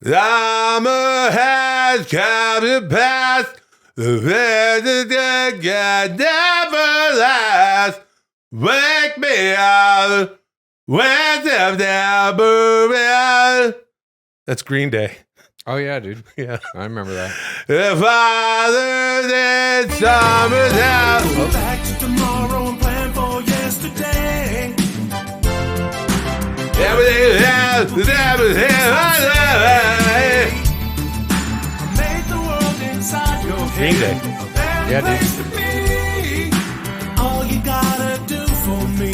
Summer has come and passed. The weather can never last. Wake me up when September ends. That's Green Day. Oh, yeah, dude. Yeah. I remember that. The fathers in summertime. Go back to tomorrow and plan for yesterday. Everything else is everything I Make the world inside your head. Green Day. Yeah, dude. Place to be. All you gotta do for me.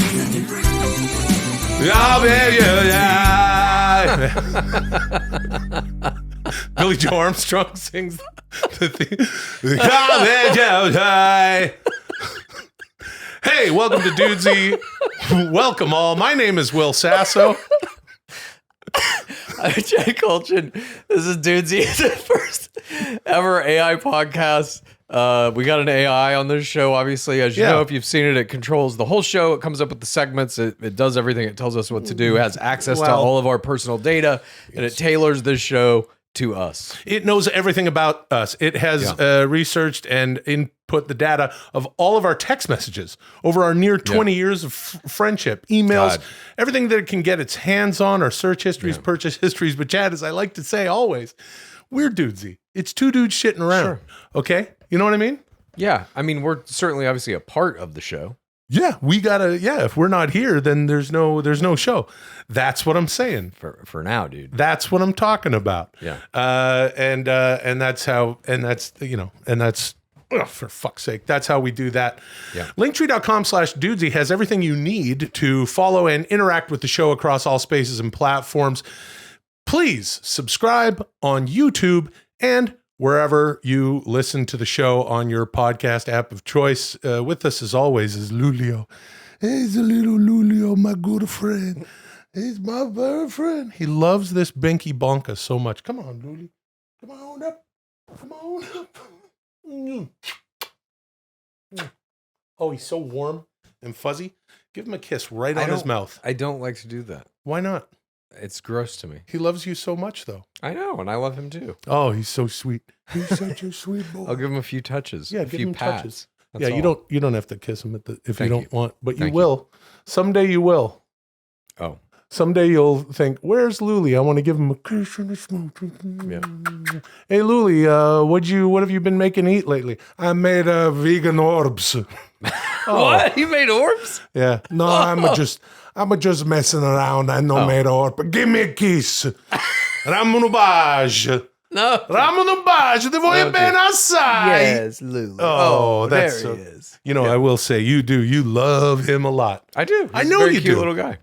I'll be you. Billy Joe Armstrong sings the theme. Hey, welcome to Dudesy. Welcome all. My name is Will Sasso. I'm Jay Kultgen. This is Dudesy. It's the first ever AI podcast. We got an AI on this show, obviously. As you know, if you've seen it, it controls the whole show. It comes up with the segments. It does everything. It tells us what to do. It has access to all of our personal data, and it tailors this show to us. It knows everything about us. It has researched and input the data of all of our text messages over our near 20 years of friendship, emails, everything that it can get its hands on, our search histories, purchase histories. But Chad, as I like to say always, we're Dudesy. It's two dudes shitting around. Sure. Okay? You know what I mean? Yeah. I mean, we're certainly obviously a part of the show. Yeah, we gotta. Yeah, if we're not here, then there's no show. That's what I'm saying For now, dude. That's what I'm talking about. Yeah. And that's how. And that's for fuck's sake. That's how we do that. Yeah. Linktree.com/Dudesy has everything you need to follow and interact with the show across all spaces and platforms. Please subscribe on YouTube and wherever you listen to the show on your podcast app of choice. With us, as always, is Lulio. He's a little Lulio, my good friend. He's my very friend. He loves this Binky Bonka so much. Come on, Luli. Come on up. Come on up. Oh, he's so warm and fuzzy. Give him a kiss right on his mouth. I don't like to do that. Why not? It's gross to me. He loves you so much, though. I know, and I love him too. Oh, he's so sweet. He's such a sweet boy. I'll give him a few touches. Yeah, a give few him pats. touches. That's Yeah, all. you don't have to kiss him if you don't want, but you Thank will. Someday you will. Oh. Someday you'll think, "Where's Luli? I want to give him a kiss and a smooch." Yeah. Hey, Luli, what have you been making to eat lately? I made vegan orbs. What? You made orbs? Yeah. No, I'm just messing around. I know made orb. Give me a kiss. Ramunubaj. No. Ramunubaj. Te voglio bene assai. Yes, Lulu. Oh, that's there he is. You know, I will say you do. You love him a lot. I do. I He's know a very you cute do. little guy.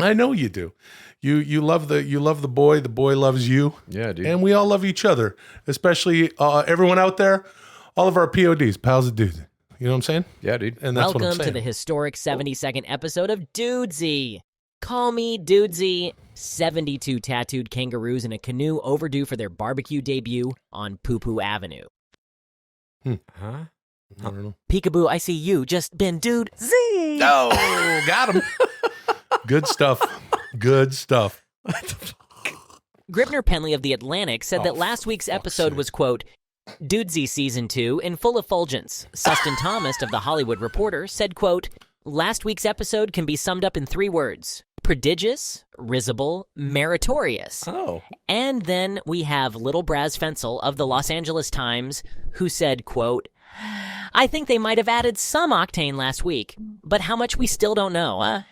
I know you do. You love the boy. The boy loves you. Yeah, dude. And we all love each other, especially everyone out there. All of our PODs, pals of dudes. You know what I'm saying? Yeah, dude. And that's what I'm Welcome saying. to the historic 72nd episode of Dudesy. Call me Dudesy. 72 tattooed kangaroos in a canoe overdue for their barbecue debut on Poo Poo Avenue. Huh? I don't know. Peekaboo, I see you. Just been Dudesy. Oh, got him. Good stuff. Good stuff. Gribner Penley of The Atlantic said that last week's episode was, quote, Dudesy Season 2 in full effulgence. Sustin Thomas of The Hollywood Reporter said, quote, last week's episode can be summed up in 3 words. Prodigious, risible, meritorious. Oh. And then we have Little Braz Fensel of the Los Angeles Times, who said, quote, I think they might have added some octane last week, but how much we still don't know,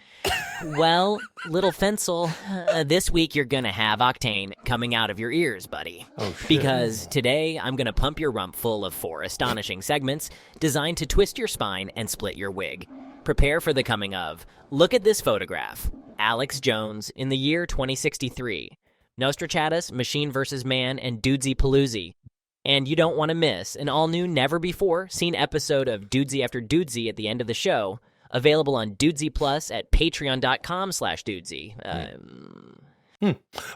Well, Little Fensel, this week you're gonna have octane coming out of your ears, buddy. Oh, shit. Because today I'm gonna pump your rump full of 4 astonishing segments designed to twist your spine and split your wig. Prepare for the coming of, look at this photograph. Alex Jones in the year 2063. Nostra-chad-us, Machine vs. Man, and Dudesy Paloozy. And you don't want to miss an all-new, never-before-seen episode of Dudesy After Dudesy at the end of the show, available on Dudesy Plus at patreon.com/Dudesy.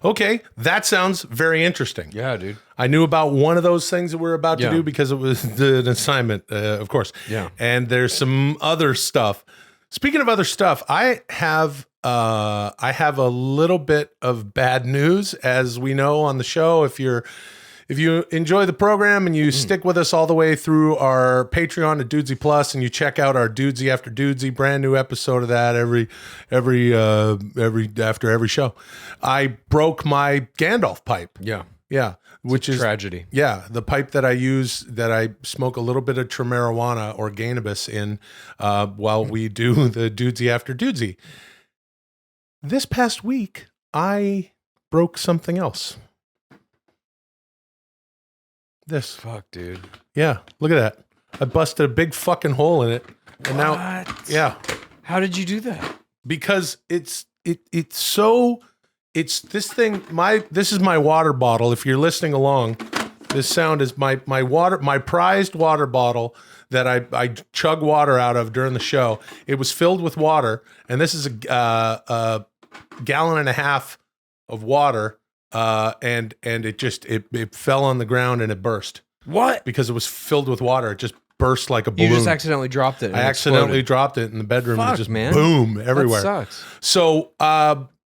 Okay, that sounds very interesting. Yeah, dude. I knew about one of those things that we're about to do because it was an assignment, of course. Yeah. And there's some other stuff. Speaking of other stuff, I have I have a little bit of bad news, as we know on the show. If you enjoy the program and you stick with us all the way through our Patreon at Dudesy Plus, and you check out our Dudesy After Dudesy, brand new episode of that after every show, I broke my Gandalf pipe. Yeah, which is tragedy. Yeah, the pipe that I use, that I smoke a little bit of marijuana or cannabis in while we do the Dudesy After Dudesy. This past week, I broke something else. This. Fuck, dude. Yeah, look at that. I busted a big fucking hole in it. And now, yeah. How did you do that? Because it's this thing, this is my water bottle. If you're listening along, this sound is my prized water bottle that I chug water out of during the show. It was filled with water, and this is a gallon and a half of water, and it fell on the ground and it burst. What? Because it was filled with water. It just burst like a balloon. You just accidentally dropped it. I accidentally dropped it in the bedroom. Fuck, and just man. Boom everywhere. That sucks.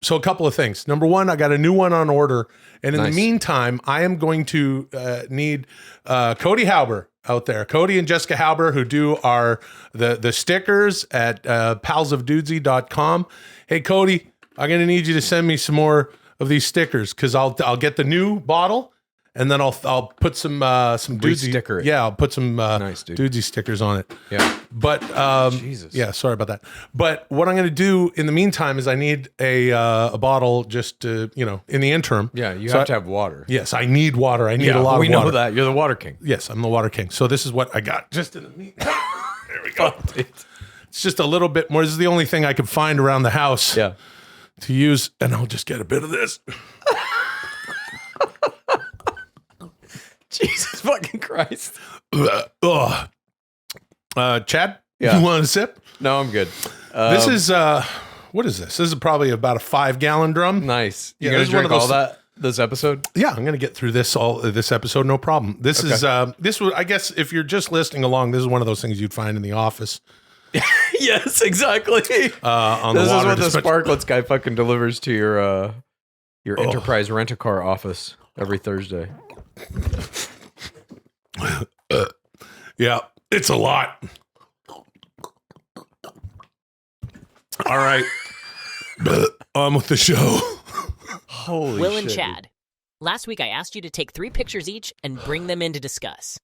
So a couple of things. Number one, I got a new one on order. And in the meantime, I am going to need Cody Hauber out there. Cody and Jessica Hauber, who do the stickers at palsofdudesy.com. Hey, Cody, I'm going to need you to send me some more of these stickers, because I'll get the new bottle, and then I'll put some Dudesy sticker it. Yeah, I'll put some Nice, dude. Dudesy stickers on it. Yeah. But Jesus. yeah, sorry about that. But what I'm going to do in the meantime is I need a bottle just to, in the interim. Yeah, you So have to have water. Yes, I need water. I need a lot of water. We know that. You're the water king. Yes, I'm the water king. So this is what I got. Just in the meantime. There we go. Fuck, dude. It's just a little bit more. This is the only thing I could find around the house Yeah. to use, and I'll just get a bit of this. Jesus fucking Christ. Chad, Yeah. you want a sip? No, I'm good. This is what is this? This is probably about a 5-gallon drum. Nice. You Yeah, gonna this is one drink of all those- that this episode? Yeah, I'm gonna get through this episode, no problem. This is this was, I guess, if you're just listening along, this is one of those things you'd find in the office. Yes, exactly. On This the is water what the dispenser. Sparklets guy fucking delivers to your Enterprise rent-a-car office every Thursday. Yeah, it's a lot. All right, on with the show. Holy Will shit. and Chad. Last week I asked you to take 3 pictures each and bring them in to discuss.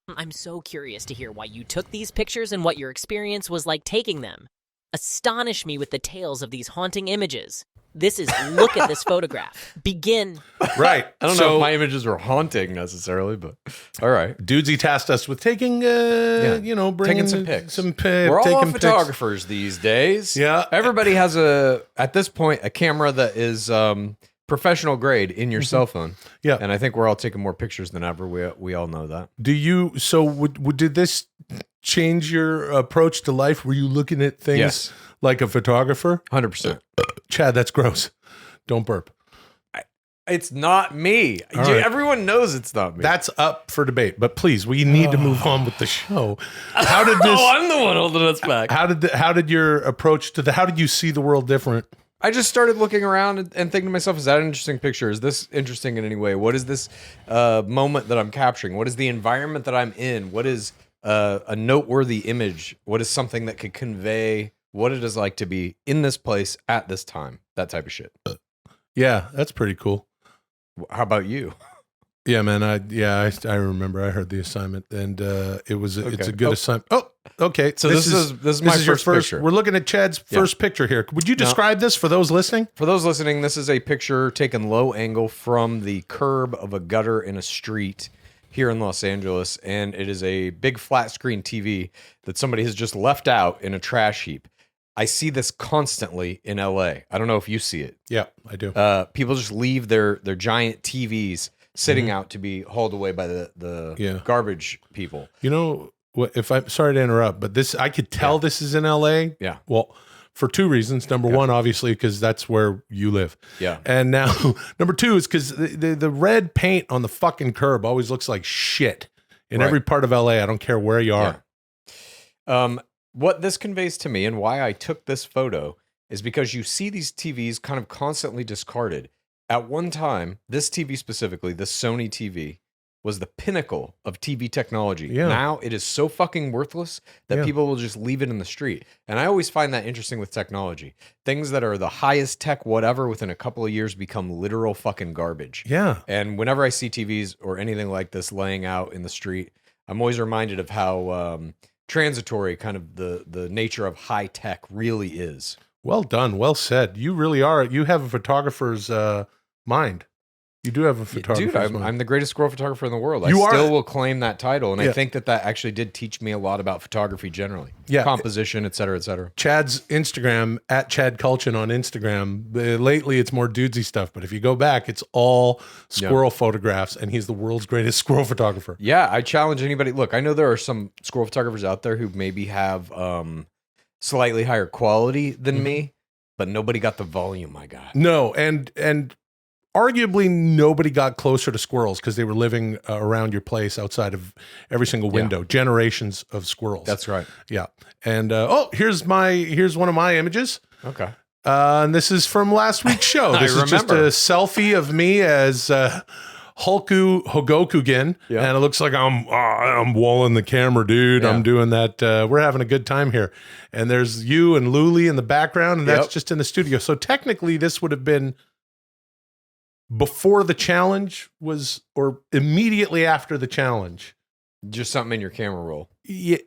I'm so curious to hear why you took these pictures and what your experience was like taking them. Astonish me with the tales of these haunting images. This is Look at This Photograph. Begin. Right. I don't know if my images were haunting necessarily, but all right. Dudesy tasked us with taking, bringing Taking some pics. We're We're all photographers these days. Yeah. Everybody has at this point, a camera that is professional grade in your cell phone. Yeah. And I think we're all taking more pictures than ever. We all know that. Do you? So did this change your approach to life? Were you looking at things Yes. like a photographer? 100%. Chad, that's gross. Don't burp. It's not me. All right. Everyone knows it's not me. That's up for debate. But please, we need to move on with the show. How did this? I'm the one holding us back. How did your approach to how did you see the world different? I just started looking around and thinking to myself, is that an interesting picture? Is this interesting in any way? What is this moment that I'm capturing? What is the environment that I'm in? What is a noteworthy image? What is something that could convey what it is like to be in this place at this time? That type of shit. Yeah, that's pretty cool. How about you? Yeah, man. I remember. I heard the assignment, and it's a good assignment. Oh, okay. So this is my your first picture. We're looking at Chad's first picture here. Would you describe this for those listening? For those listening, this is a picture taken low angle from the curb of a gutter in a street here in Los Angeles, and it is a big flat screen TV that somebody has just left out in a trash heap. I see this constantly in LA. I don't know if you see it. Yeah, I do. People just leave their giant TVs sitting out to be hauled away by the garbage people. You know, if I'm sorry to interrupt, but I could tell this is in LA. Yeah. Well, for 2 reasons. Number one, obviously, because that's where you live. Yeah. And now, number 2 is because the red paint on the fucking curb always looks like shit in every part of LA. I don't care where you are. Yeah. What this conveys to me and why I took this photo is because you see these TVs kind of constantly discarded. At one time, this TV specifically, the Sony TV, was the pinnacle of TV technology. Yeah. Now it is so fucking worthless that people will just leave it in the street. And I always find that interesting with technology. Things that are the highest tech whatever within a couple of years become literal fucking garbage. Yeah. And whenever I see TVs or anything like this laying out in the street, I'm always reminded of how transitory kind of the nature of high tech really is. Well done. Well said. You really are. You have a photographer's mind. You do have a photographer's Dude, mind. I'm the greatest squirrel photographer in the world. You I are. still will claim that title. And Yeah. I think that actually did teach me a lot about photography generally. Yeah. Composition, et cetera, et cetera. Chad's Instagram, at Chad Kultgen on Instagram. Lately, it's more dudesy stuff. But if you go back, it's all squirrel photographs. And he's the world's greatest squirrel photographer. Yeah, I challenge anybody. Look, I know there are some squirrel photographers out there who maybe have slightly higher quality than me, but nobody got the volume I got. No, and arguably nobody got closer to squirrels because they were living around your place outside of every single window. Generations of squirrels. That's right. Yeah. And here's one of my images. Okay. And this is from last week's show. This is just a remember. selfie of me as Hogokugen, Yeah. and it looks like I'm walling the camera, dude. Yeah. I'm doing that. We're having a good time here, and there's you and Luli in the background, and that's Yep. just in the studio. So technically, this would have been before the challenge was, or immediately after the challenge. Just something in your camera roll. Yeah.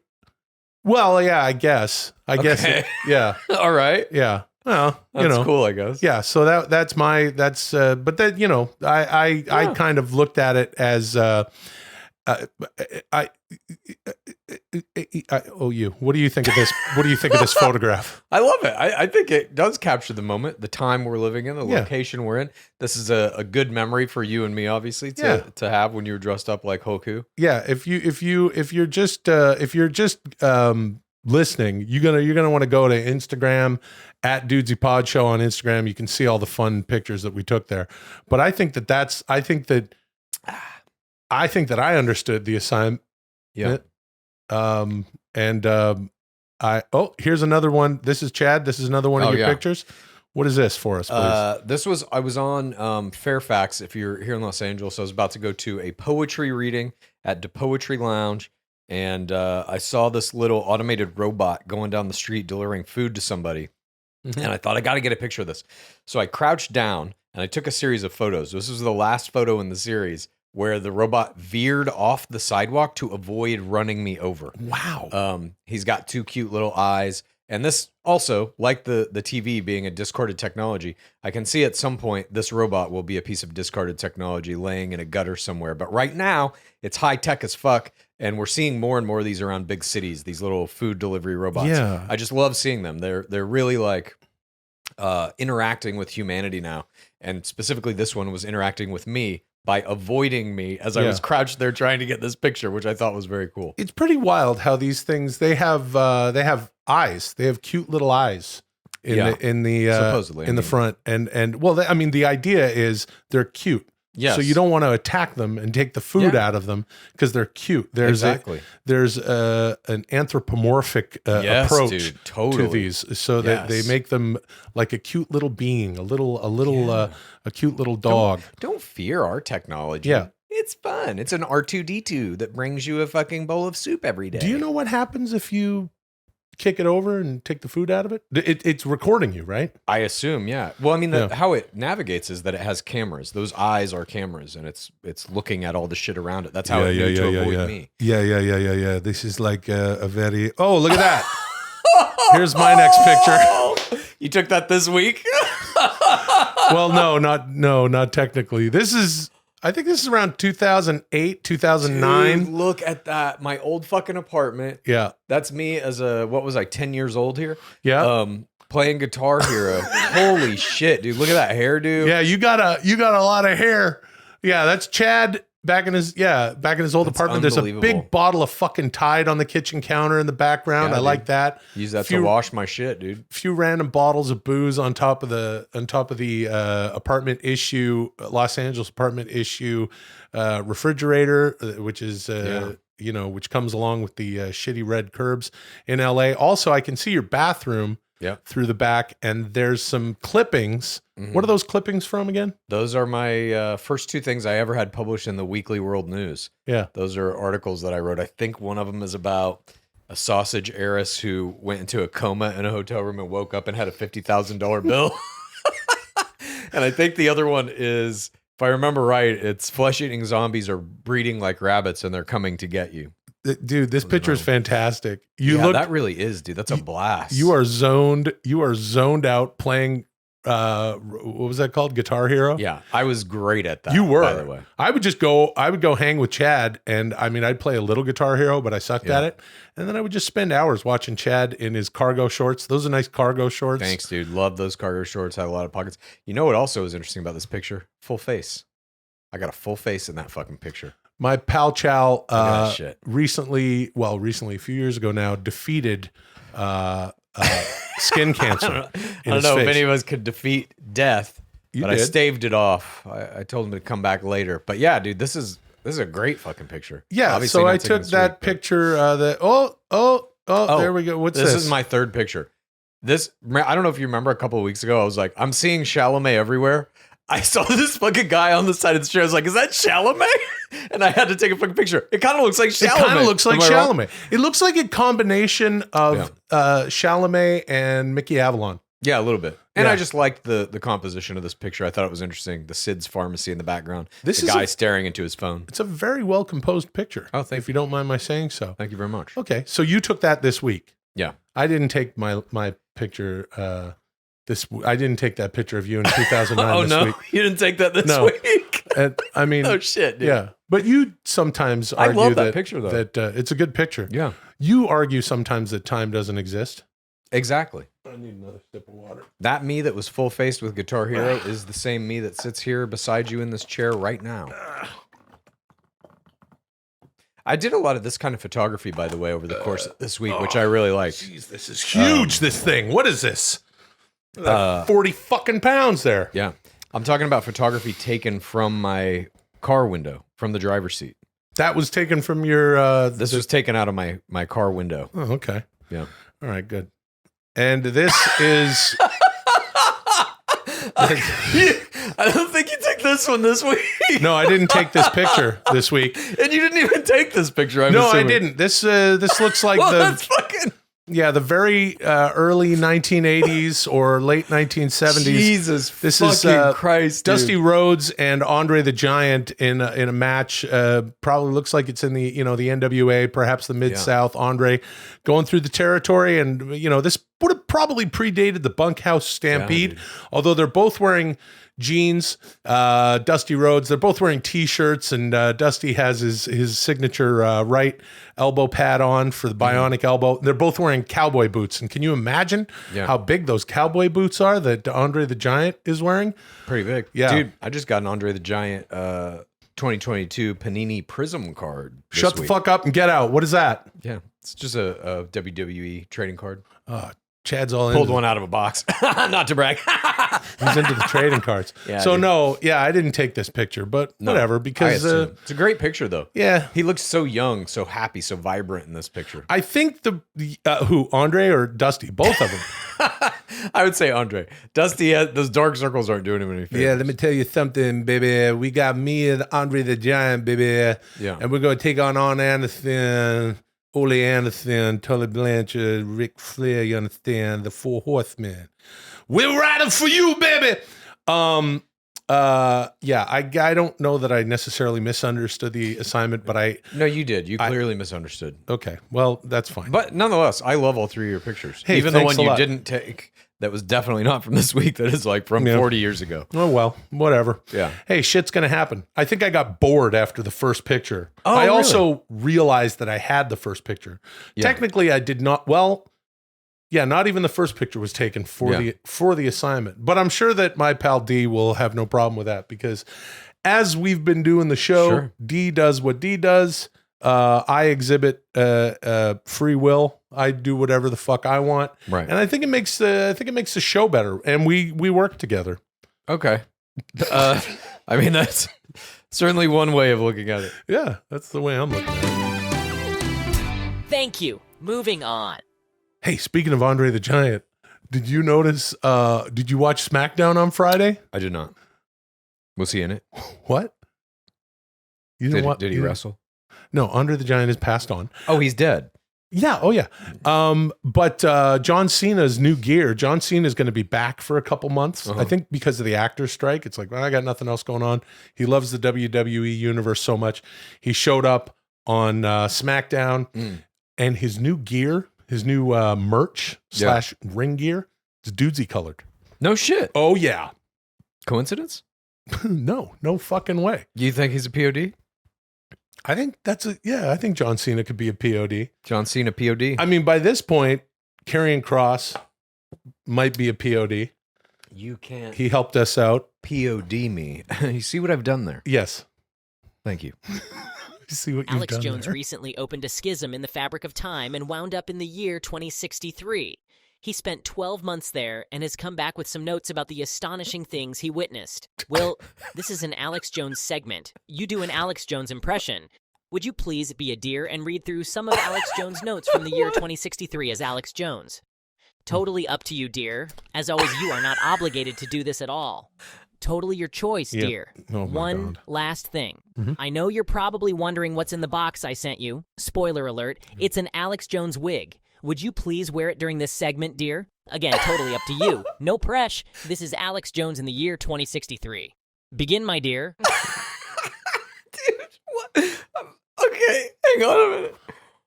Well, yeah, I guess. Okay. Yeah. All right. Yeah. Well, That's cool, I guess. Yeah, so that's but that, you know, I kind of looked at it as I owe you. What do you think of this? What do you think of this photograph? I love it. I think it does capture the moment, the time we're living in, the location we're in. This is a good memory for you and me, obviously, to have when you were dressed up like Hoku. Yeah, if you're just listening, you're gonna want to go to Instagram at Dudesy Pod Show on Instagram. You can see all the fun pictures that we took there. But I think that I understood the assignment. Yeah. Here's another one. This is Chad. This is another one of your yeah. pictures. What is this for us, please? I was on Fairfax. If you're here in Los Angeles, I was about to go to a poetry reading at the Poetry Lounge, and I saw this little automated robot going down the street delivering food to somebody. Mm-hmm. And I thought, I got to get a picture of this. So I crouched down and I took a series of photos. This was the last photo in the series where the robot veered off the sidewalk to avoid running me over. Wow. He's got two cute little eyes. And this also, like the TV being a discarded technology, I can see at some point this robot will be a piece of discarded technology laying in a gutter somewhere. But right now, it's high tech as fuck. And we're seeing more and more of these around big cities, these little food delivery robots. Yeah. I just love seeing them. They're really like interacting with humanity now. And specifically this one was interacting with me by avoiding me as I was crouched there trying to get this picture, which I thought was very cool. It's pretty wild how these things, they have eyes. They have cute little eyes in the supposedly in the front. And well, I mean, the idea is they're cute. Yes. So you don't want to attack them and take the food out of them because they're cute. There's an anthropomorphic approach dude, totally. to these, so that they make them like a cute little being, a cute little dog. Don't fear our technology. Yeah. It's fun. It's an R2D2 that brings you a fucking bowl of soup every day. Do you know what happens if you kick it over and take the food out of it? It's recording you, right? I assume, yeah. Well, I mean, how it navigates is that it has cameras. Those eyes are cameras, and it's looking at all the shit around it. That's how it knew to avoid me. Yeah. This is like a very... Oh, look at that. Here's my next picture. You took that this week? Well, not technically. I think this is around 2008, 2009. Dude, look at that. My old fucking apartment. Yeah. That's me as 10 years old here? Yeah. Playing Guitar Hero. Holy shit, dude. Look at that hairdo. Yeah, you got a lot of hair. Yeah, that's Chad back in his old apartment. There's a big bottle of fucking Tide on the kitchen counter in the background. I like that. Use that to wash my shit, dude. Few random bottles of booze on top of the apartment issue, Los Angeles apartment issue refrigerator, which is which comes along with the shitty red curbs in LA. Also, I can see your bathroom through the back, and there's some clippings. What are those clippings from again? Those are my first two things I ever had published in the Weekly World News. Yeah. Those are articles that I wrote. I think one of them is about a sausage heiress who went into a coma in a hotel room and woke up and had a $50,000 bill. And I think the other one is, if I remember right, it's flesh-eating zombies are breeding like rabbits and they're coming to get you. Dude, this picture is fantastic. That really is, dude. That's a blast. You are zoned out playing what was that called? Guitar Hero? Yeah, I was great at that. You were. By the way. I would go hang with Chad, and I mean, I'd play a little Guitar Hero, but I sucked at it. And then I would just spend hours watching Chad in his cargo shorts. Those are nice cargo shorts. Thanks, dude. Love those cargo shorts. Had a lot of pockets. You know what also is interesting about this picture? Full face. I got a full face in that fucking picture. My pal Chow recently, a few years ago now, defeated skin cancer. I don't know if any of us could defeat death, but I staved it off. I told him to come back later. But yeah, dude, this is a great fucking picture. Yeah, obviously so I took that picture. There we go. What's this? This is my third picture. I don't know if you remember a couple of weeks ago, I was like, I'm seeing Chalamet everywhere. I saw this fucking guy on the side of the chair. I was like, is that Chalamet? And I had to take a fucking picture. It kind of looks like Chalamet. It looks like a combination of Chalamet and Mickey Avalon. Yeah, a little bit. And I just liked the composition of this picture. I thought it was interesting. The Sid's Pharmacy in the background. The guy staring into his phone. It's a very well composed picture. Oh, thank you. If you don't mind my saying so. Thank you very much. Okay, so you took that this week. Yeah. I didn't take my picture I didn't take that picture of you in 2009 this week. You didn't take that this week? I mean, oh shit, dude. Yeah. But you sometimes argue that picture though. That it's a good picture. Yeah. You argue sometimes that time doesn't exist. Exactly. I need another sip of water. That me that was full faced with Guitar Hero is the same me that sits here beside you in this chair right now. I did a lot of this kind of photography, by the way, over the course of this week, which I really liked. Jeez, this is huge. This thing. What is this? 40 fucking pounds there. Yeah. I'm talking about photography taken from my car window, from the driver's seat. That was taken from your... this was taken out of my car window. Oh, okay. Yeah. All right, good. And this is... I don't think you took this one this week. No, I didn't take this picture this week. And you didn't even take this picture, I'm assuming. I didn't. This looks like that's fucking... Yeah, the very early 1980s or late 1970s. Jesus fucking Christ, dude. Dusty Rhodes and Andre the Giant in a match. Probably looks like it's in the the NWA, perhaps the Mid-South. Andre going through the territory, and this would have probably predated the Bunkhouse Stampede. Although they're both wearing jeans, Dusty Rhodes. They're both wearing T-shirts, and Dusty has his signature right elbow pad on for the bionic elbow. They're both wearing cowboy boots, and can you imagine how big those cowboy boots are that Andre the Giant is wearing? Pretty big. Yeah. Dude, I just got an Andre the Giant 2022 Panini Prism card. Shut the fuck up and get out. What is that? Yeah, it's just a WWE trading card. Chad's all pulled one out of a box. Not to brag. He's into the trading cards. I didn't take this picture, but whatever, because it's a great picture though. Yeah. He looks so young, so happy, so vibrant in this picture. I think who, Andre or Dusty? Both of them. I would say Andre. Dusty, those dark circles aren't doing him any favors. Yeah, let me tell you something, baby. We got me and Andre the Giant, baby. Yeah. And we're going to take on Anderson, Ole Anderson, Tully Blanchard, Ric Flair, you understand? The Four Horsemen. We're riding for you, baby. I don't know that I necessarily misunderstood the assignment, but No, you did. You clearly misunderstood. Okay, well, that's fine. But nonetheless, I love all three of your pictures. Hey, even the one you didn't take, that was definitely not from this week, that is like from 40 years ago. Oh, well, whatever. Yeah. Hey, shit's going to happen. I think I got bored after the first picture. Oh, I really? also realized that I had the first picture. Yeah. Technically, I did not. Well, yeah, not even the first picture was taken for the assignment. But I'm sure that my pal D will have no problem with that, because as we've been doing the show, D does what D does. I exhibit free will. I do whatever the fuck I want, right? And I think it makes the show better, and we work together. Okay, I mean, that's certainly one way of looking at it. Yeah, that's the way I'm looking at it. Thank you. Moving on. Hey, speaking of Andre the Giant, Did you notice? Did you watch SmackDown on Friday? I did not. Was he in it? What? You didn't Did he wrestle? No, Andre the Giant is passed on. Oh, he's dead. Yeah. Oh, yeah. But John Cena's new gear. John Cena is going to be back for a couple months. I think because of the actors' strike. It's like, well, I got nothing else going on. He loves the WWE universe so much. He showed up on SmackDown, and his new gear, his new merch / ring gear, is Dudesy colored. No shit. Oh yeah. Coincidence? No fucking way. You think he's a POD? I think I think John Cena could be a POD. John Cena POD. I mean, by this point, Karrion Kross might be a POD. You can't He helped us out. POD me. You see what I've done there? Yes. Thank you. You see what you've Alex done Jones there. recently opened a schism in the fabric of time and wound up in the year 2063. He spent 12 months there and has come back with some notes about the astonishing things he witnessed. Will, this is an Alex Jones segment. You do an Alex Jones impression. Would you please be a dear and read through some of Alex Jones' notes from the year 2063 as Alex Jones? Totally up to you, dear. As always, you are not obligated to do this at all. Totally your choice, dear. Oh my One God. last thing. I know you're probably wondering what's in the box I sent you. Spoiler alert, it's an Alex Jones wig. Would you please wear it during this segment, dear? Again, totally up to you. No press. This is Alex Jones in the year 2063. Begin, my dear. Dude, what? Okay, hang on a minute.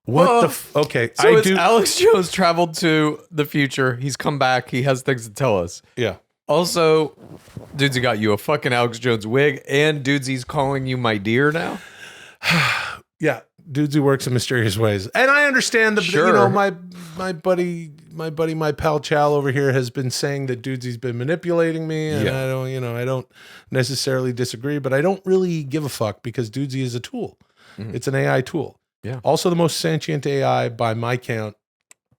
What okay. So I do. Alex Jones traveled to the future. He's come back. He has things to tell us. Yeah. Also, Dudesy got you a fucking Alex Jones wig, and Dudesy's calling you my dear now. Yeah. Dudesy works in mysterious ways. And I understand that, Sure. you know, my pal Chal over here has been saying that Dudesy's been manipulating me. And Yeah. I don't necessarily disagree, but I don't really give a fuck because Dudesy is a tool. It's an AI tool. Yeah. Also the most sentient AI by my count,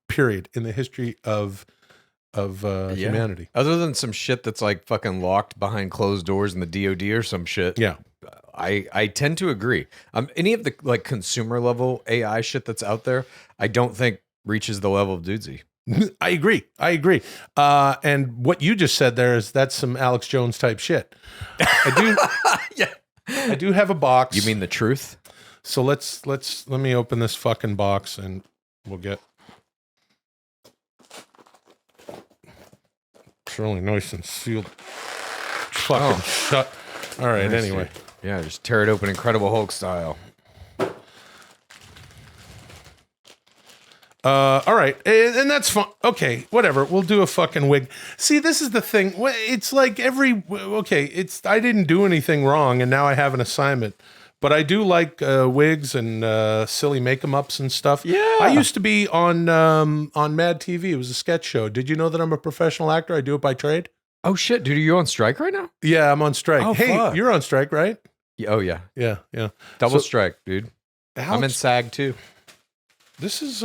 period, in the history of humanity. Other than some shit that's like fucking locked behind closed doors in the DOD or some shit. Yeah. I tend to agree. Any of the like consumer level AI shit that's out there, I don't think reaches the level of Dudesy. I agree. And what you just said there is that's some Alex Jones type shit. I do. Yeah. I do have a box. You mean the truth? So let me open this fucking box and we'll get. It's really nice and sealed. Fucking shut. All right. Nice, Anyway. dude. Yeah, just tear it open, Incredible Hulk style. All right, and that's fine. Okay, whatever. We'll do a fucking wig. See, this is the thing. It's like I didn't do anything wrong, and now I have an assignment. But I do like wigs and silly make-em-ups and stuff. Yeah. I used to be on Mad TV. It was a sketch show. Did you know that I'm a professional actor? I do it by trade. Oh shit, dude, are you on strike right now? Yeah, I'm on strike. Oh, hey, fuck. you're on strike, right? Oh yeah, Yeah. double So- strike, dude. I'm in Alex, SAG too. this is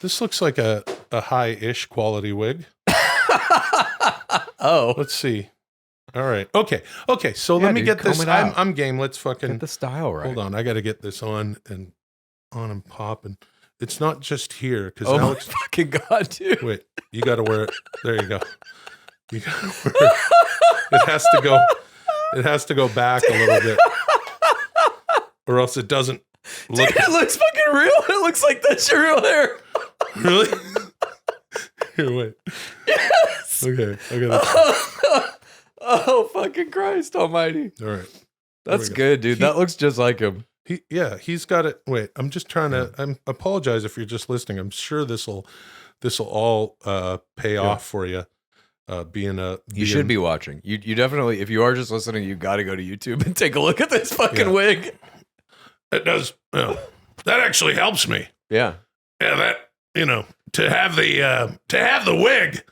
this looks like a high-ish quality wig. Oh, Let's see. All right. Okay. So Yeah, let me dude, get this. comb it out. I'm game. Let's fucking get the style right. hold on. I got to get this on and pop. And it's not just here because Oh Alex. my fucking god, dude. Wait, you got to wear it. There you go. You got to wear it. It has to go. It has to go back a little bit, or else it doesn't look. Dude, it looks fucking real. It looks like that's your real hair. Really? Here, wait. Yes. Okay. I got Oh fucking Christ Almighty. it. All right. That's we go. good, dude. That looks just like him. He's got it. Wait, I'm just trying to. I apologize if you're just listening. I'm sure this'll all pay off for you. You should be watching. You definitely, if you are just listening, you got to go to YouTube and take a look at this fucking wig. It does. That actually helps me. Yeah. Yeah, that to have the wig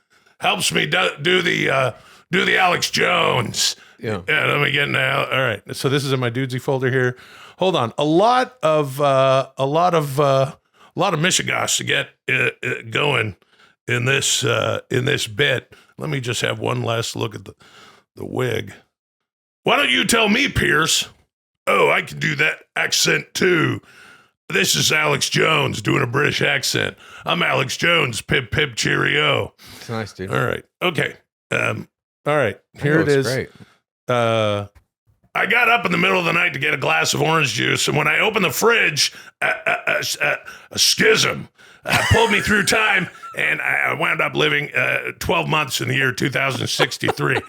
helps me do the Alex Jones. Yeah. Yeah, let me get now. All right. So this is in my Dudesy folder here. Hold on. A lot of mishigosh to get going in this bit. Let me just have one last look at the wig. Why don't you tell me, Pierce? Oh, I can do that accent too. This is Alex Jones doing a British accent. I'm Alex Jones. Pip, pip, cheerio. It's nice, dude. All right. Okay. All right. Here it is. Great. I got up in the middle of the night to get a glass of orange juice, and when I opened the fridge, a schism pulled me through time, and I wound up living 12 months in the year 2063.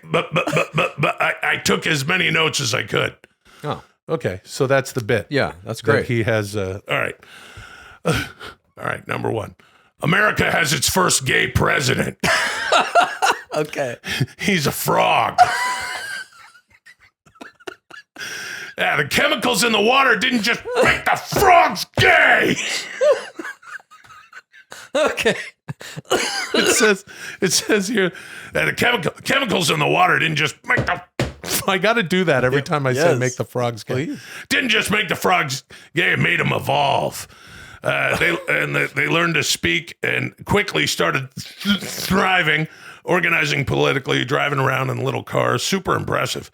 But I took as many notes as I could. Oh, Okay, so that's the bit. yeah, that's that great. he has. All right. All right, number one. America has its first gay president. Okay. He's a frog. Yeah, the chemicals in the water didn't just make the frogs gay. Okay. It says here that the chemicals in the water didn't just make the. I got to do that every time I say Yes. make the frogs gay. Please. Didn't just make the frogs gay; it made them evolve. They learned to speak and quickly started thriving, organizing politically, driving around in little cars. Super impressive.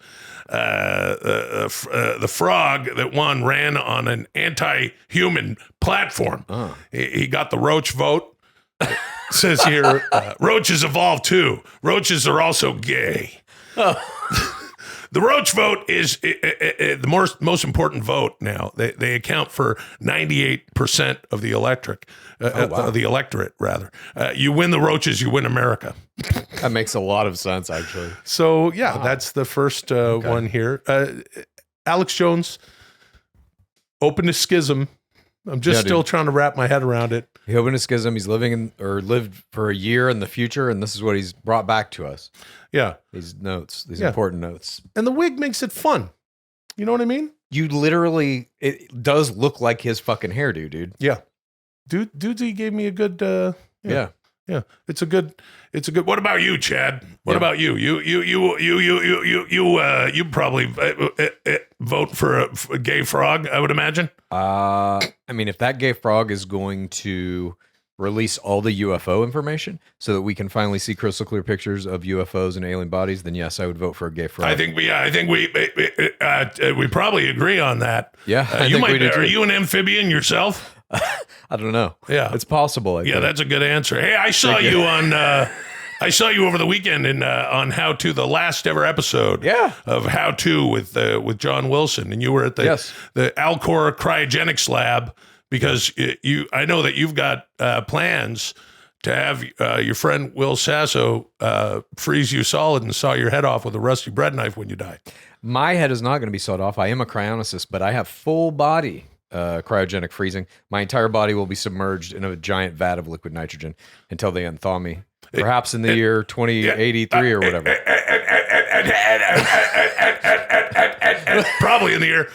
The frog that won ran on an anti-human platform. He got the roach vote. It says here, roaches evolved too. Roaches are also gay. The roach vote is the most important vote now. They account for 98% of the of the electorate, rather. You win the roaches, you win America. That makes a lot of sense, actually. So, yeah, that's the first one here. Alex Jones opened a schism. I'm just still trying to wrap my head around it. He opened a schism. He's lived for a year in the future, and this is what he's brought back to us. Yeah. These notes, these important notes. And the wig makes it fun. You know what I mean? You literally, it does look like his fucking hairdo, dude. Yeah. Dudesy gave me a good, Yeah. Yeah, it's a good. What about you, Chad? What about you? You probably vote for a gay frog, I would imagine. I mean, if that gay frog is going to release all the UFO information so that we can finally see crystal clear pictures of UFOs and alien bodies, then yes, I would vote for a gay frog. I think we probably agree on that. Yeah, I you think might. we do Are too. you an amphibian yourself? I don't know. Yeah. It's possible. I Yeah, think. that's a good answer. Hey, I saw you on. I saw you over the weekend on How To, the last ever episode. Yeah. Of How To with John Wilson, and you were at the Alcor Cryogenics Lab because I know that you've got plans to have your friend Will Sasso freeze you solid and saw your head off with a rusty bread knife when you die. My head is not going to be sawed off. I am a cryonicist, but I have full body cryogenic freezing. My entire body will be submerged in a giant vat of liquid nitrogen until they unthaw me. Perhaps in the year 2083 or whatever. Probably in the year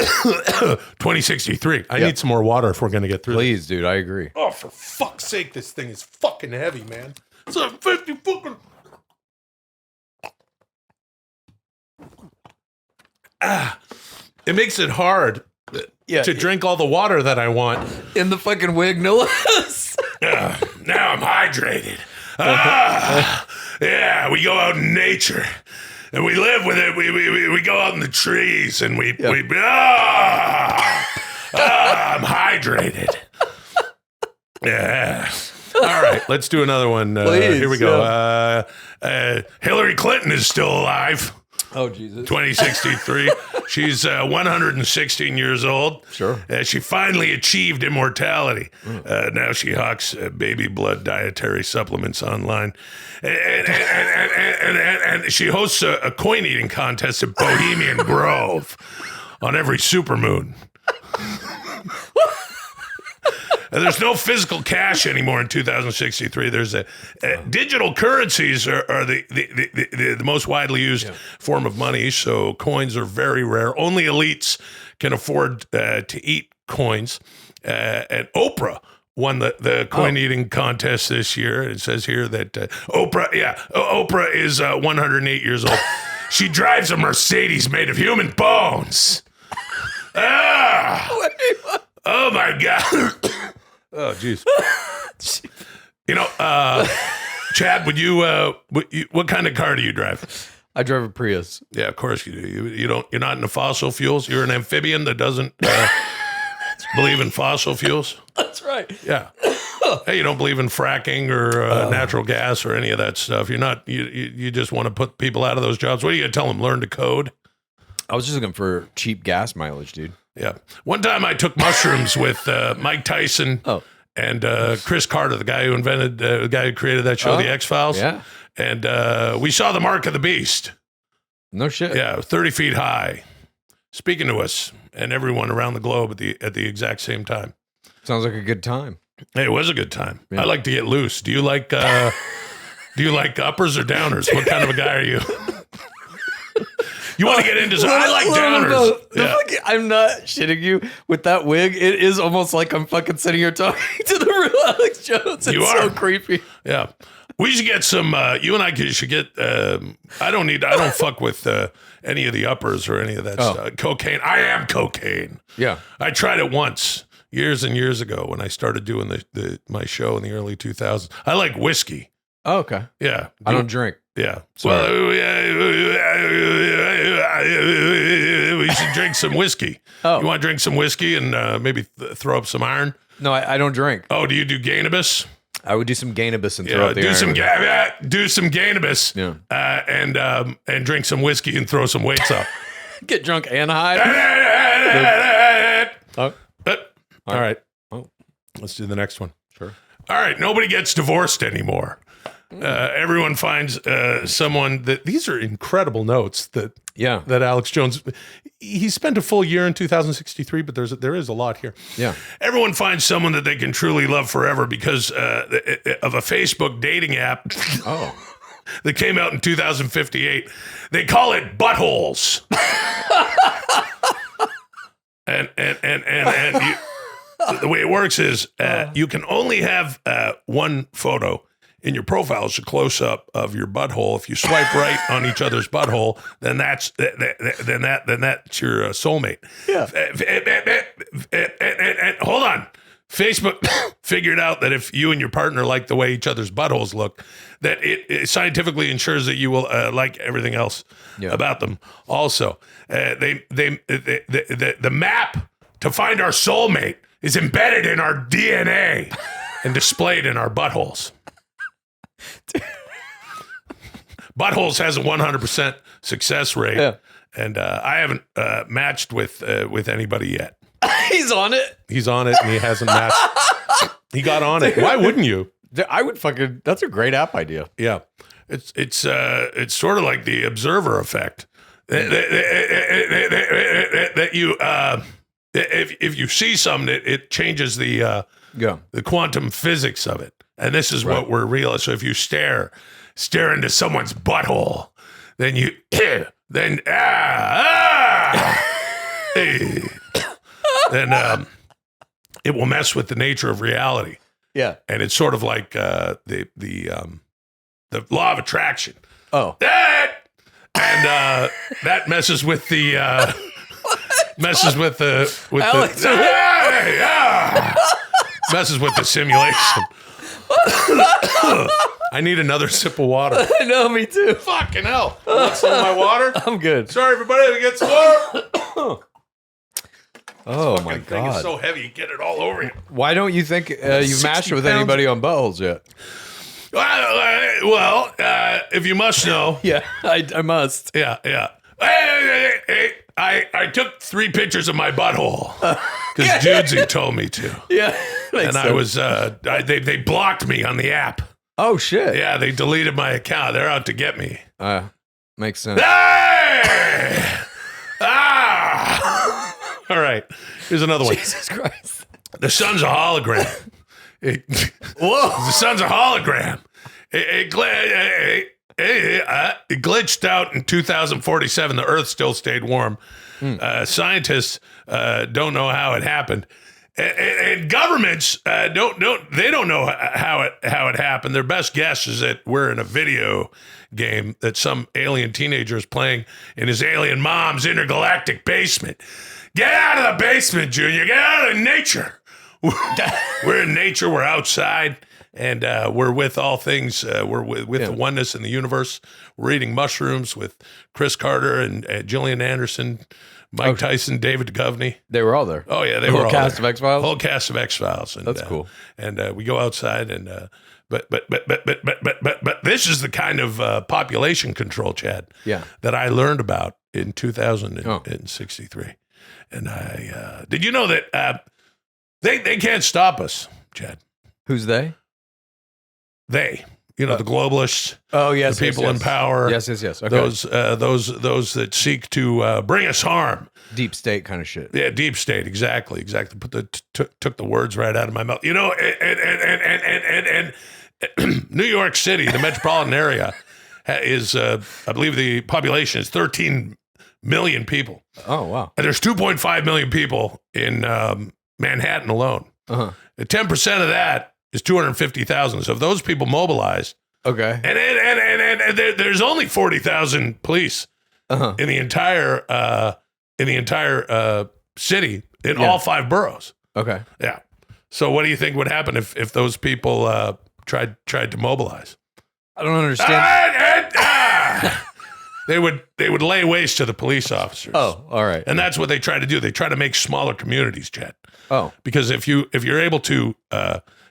2063. I need some more water if we're going to get through Please, dude, I agree. Oh, for fuck's sake, this thing is fucking heavy, man. It's a 50 fucking... It makes it hard to drink all the water that I want. In the fucking wig, no less. Now I'm hydrated. Yeah, we go out in nature. And we live with it. We go out in the trees and I'm hydrated. Yeah. All right, let's do another one. Please, here we go. Hillary Clinton is still alive. Oh, Jesus. 2063. She's 116 years old. Sure. She finally achieved immortality. Now she hawks baby blood dietary supplements online. And she hosts a coin eating contest at Bohemian Grove on every supermoon. There's no physical cash anymore in 2063. There's digital currencies are the most widely used form of money. So coins are very rare. Only elites can afford to eat coins. And Oprah won the coin eating contest this year. It says here that Oprah is 108 years old. She drives a Mercedes made of human bones. Oh my God. Oh, jeez. You know, Chad, would you what kind of car do you drive? I drive a Prius. Yeah, of course you do. You don't. You're not into fossil fuels. You're an amphibian that doesn't believe in fossil fuels. That's right. Yeah. Hey, you don't believe in fracking or natural gas or any of that stuff. You're not. You just want to put people out of those jobs. What are you gonna tell them? Learn to code. I was just looking for cheap gas mileage, dude. Yeah. One time I took mushrooms with Mike Tyson and Chris Carter, the guy who created that show, The X-Files. Yeah. And we saw the mark of the beast. No shit. Yeah, 30 feet high, speaking to us and everyone around the globe at the exact same time. Sounds like a good time. Hey, it was a good time. Yeah. I like to get loose. Do you like uppers or downers? What kind of a guy are you? You want to get into some? I like downers. Yeah. I'm not shitting you with that wig. It is almost like I'm fucking sitting here talking to the real Alex Jones. It's You are. so creepy. Yeah. We should get some, you and I should get, I don't fuck with any of the uppers or any of that stuff. Cocaine. I am cocaine. Yeah. I tried it once years and years ago when I started doing my show in the early 2000s. I like whiskey. Oh, okay. Yeah. I don't drink. Yeah. Sorry. Well, we should drink some whiskey. Oh. You want to drink some whiskey and maybe throw up some iron? No, I don't drink. Oh, do you do Gainabus? I would do some Gainabus and throw Yeah, up the do iron some with it. do some Gainabus, and drink some whiskey and throw some weights up. Get drunk and high. Oh. All right. Oh. Let's do the next one. Sure. All right. Nobody gets divorced anymore. Everyone finds someone that these are incredible notes that Alex Jones, he spent a full year in 2063, but there is a lot here. Yeah. Everyone finds someone that they can truly love forever because of a Facebook dating app. Oh. That came out in 2058. They call it buttholes. and the way it works is you can only have one photo in your profile is a close up of your butthole. If you swipe right on each other's butthole, then that's your soulmate. Yeah. And hold on. Facebook figured out that if you and your partner like the way each other's buttholes look, that it scientifically ensures that you will like everything else about them. Also, the map to find our soulmate is embedded in our DNA and displayed in our buttholes. Buttholes has a 100% success rate, and I haven't matched with anybody yet. He's on it. He's on it, and he hasn't matched. He got on it. Why wouldn't you? I would fucking. That's a great app idea. Yeah, it's sort of like the observer effect. That you if you see something, it changes the quantum physics of it, and this is what we're realizing. So if you stare into someone's butthole, then you then then it will mess with the nature of reality. Yeah, and it's sort of like the law of attraction. Oh, and that messes with the messes with the messes with the simulation. I need another sip of water. I know, me too. Fucking hell! You want some of my water? I'm good. Sorry, everybody, to get some water. Oh my Thing is god! so heavy, you get it all over you. Why don't you think you've matched with anybody on buttholes yet? Well, if you must know. Yeah, I must. Yeah. Hey, I took 3 pictures of my butthole because Dudesy told me to. Yeah, and I was they blocked me on the app. Oh shit! Yeah, they deleted my account. They're out to get me. Makes sense. Hey! All right, here's another one. Jesus Christ! The sun's a hologram. Whoa! The sun's a hologram. It glitched out in 2047. The Earth still stayed warm. Scientists don't know how it happened, and governments don't know how it happened. Their best guess is that we're in a video game that some alien teenager is playing in his alien mom's intergalactic basement. Get out of the basement, Junior. Get out of nature. We're in nature. We're outside. And we're with all things. We're with the oneness in the universe. We're eating mushrooms with Chris Carter and Gillian Anderson, Mike Tyson, David Duchovny. They were all there. Oh yeah, they The were whole all cast there. of X-Files? Whole cast of X-Files. And, That's cool. And we go outside and but this is the kind of population control, Chad. Yeah. That I learned about in 2063. And I did you know that they can't stop us, Chad? Who's they? They, the globalists. Oh, yes. The people in power. Yes. Okay. Those that seek to bring us harm. Deep state kind of shit. Yeah, deep state. Exactly. Took the words right out of my mouth. And New York City, the metropolitan area, is I believe the population is 13 million people. Oh, wow. And there's 2.5 million people in Manhattan alone. 10% of that is 250,000. So if those people mobilize, okay, and there's only 40,000 police in the entire city in all 5 boroughs. Okay, yeah. So what do you think would happen if those people tried to mobilize? I don't understand. They would lay waste to the police officers. Oh, all right. And that's what they try to do. They try to make smaller communities, Chad. Oh, because if you're able to